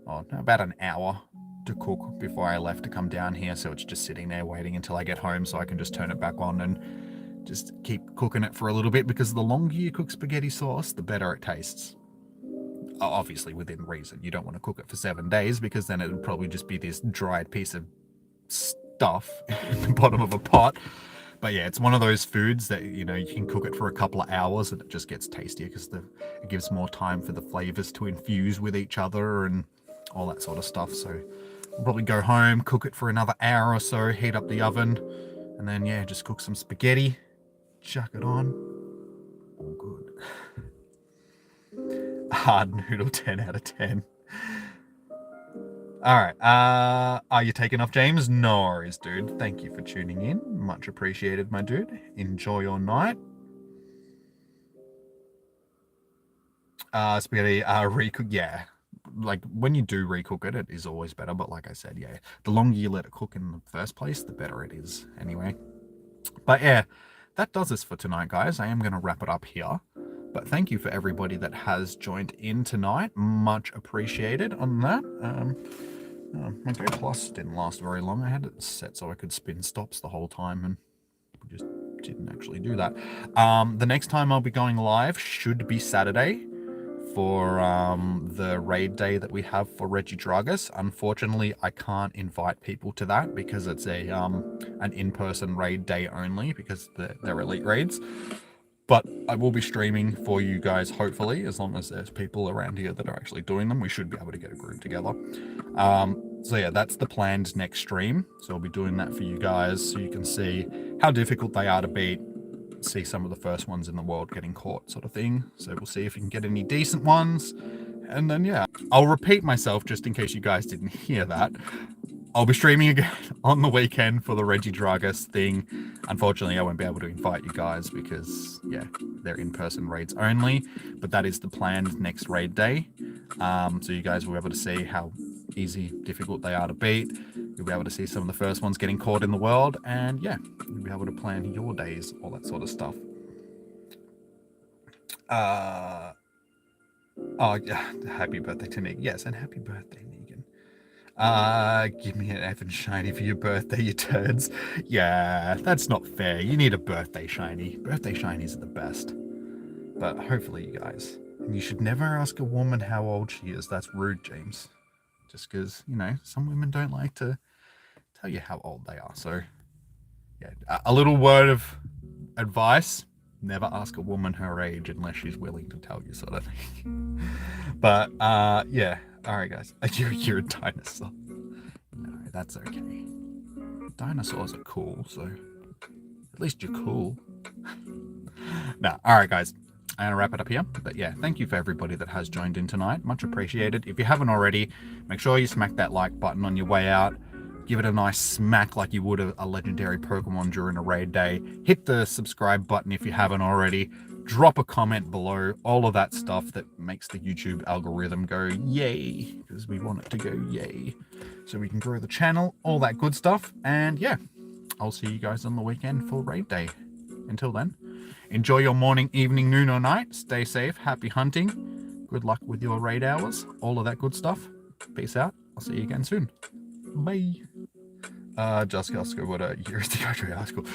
S1: Oh, no, about an hour to cook before I left to come down here. So it's just sitting there waiting until I get home so I can just turn it back on and just keep cooking it for a little bit, because the longer you cook spaghetti sauce, the better it tastes. Obviously within reason. You don't want to cook it for 7 days, because then it would probably just be this dried piece of stuff in the bottom of a pot. But yeah, it's one of those foods that, you know, you can cook it for a couple of hours and it just gets tastier because it gives more time for the flavors to infuse with each other and all that sort of stuff. So I'll probably go home, cook it for another hour or so, heat up the oven, and then yeah, just cook some spaghetti, chuck it on. All good. Hard noodle, 10 out of 10. All right. Are you taking off, James? No worries, dude. Thank you for tuning in. Much appreciated, my dude. Enjoy your night. Spaghetti, recook. Yeah. Like when you do recook it, it is always better. But like I said, yeah, the longer you let it cook in the first place, the better it is anyway. But yeah, that does this for tonight, guys. I am going to wrap it up here. But thank you for everybody that has joined in tonight. Much appreciated on that. My Go Plus didn't last very long. I had it set so I could spin stops the whole time, and we just didn't actually do that. The next time I'll be going live should be Saturday for the raid day that we have for Regidragus. Unfortunately, I can't invite people to that because it's a an in-person raid day only because they're elite raids. But I will be streaming for you guys, hopefully, as long as there's people around here that are actually doing them. We should be able to get a group together. So yeah, that's the planned next stream. So I'll be doing that for you guys so you can see how difficult they are to beat, see some of the first ones in the world getting caught sort of thing. So we'll see if you can get any decent ones. And then, yeah, I'll repeat myself just in case you guys didn't hear that. I'll be streaming again on the weekend for the Regidragus thing. Unfortunately, I won't be able to invite you guys because, yeah, they're in-person raids only. But that is the planned next raid day. So you guys will be able to see how easy, difficult they are to beat. You'll be able to see some of the first ones getting caught in the world. And, yeah, you'll be able to plan your days, all that sort of stuff. Oh, yeah, happy birthday to Nick. Yes, and happy birthday, Negan. Give me an effing shiny for your birthday, you turds. Yeah, that's not fair. You need a birthday shiny. Birthday shinies are the best. But hopefully you guys. And you should never ask a woman how old she is. That's rude, James. Just because, you know, some women don't like to tell you how old they are. So, yeah, a little word of advice. Never ask a woman her age unless she's willing to tell you, sort of thing. But, yeah. All right, guys. You're a dinosaur. No, that's okay. Dinosaurs are cool, so at least you're cool. No, all right, guys. I'm going to wrap it up here. But yeah, thank you for everybody that has joined in tonight. Much appreciated. If you haven't already, make sure you smack that like button on your way out. Give it a nice smack like you would a legendary Pokemon during a raid day. Hit the subscribe button if you haven't already. Drop a comment below. All of that stuff that makes the YouTube algorithm go yay, because we want it to go yay. So we can grow the channel, all that good stuff. And yeah, I'll see you guys on the weekend for raid day. Until then, enjoy your morning, evening, noon, or night. Stay safe. Happy hunting. Good luck with your raid hours. All of that good stuff. Peace out. I'll see you again soon. Bye. Just ask her what a year is the country high school.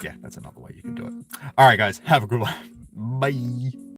S1: Yeah, that's another way you can do it. All right, guys. Have a good one. Bye.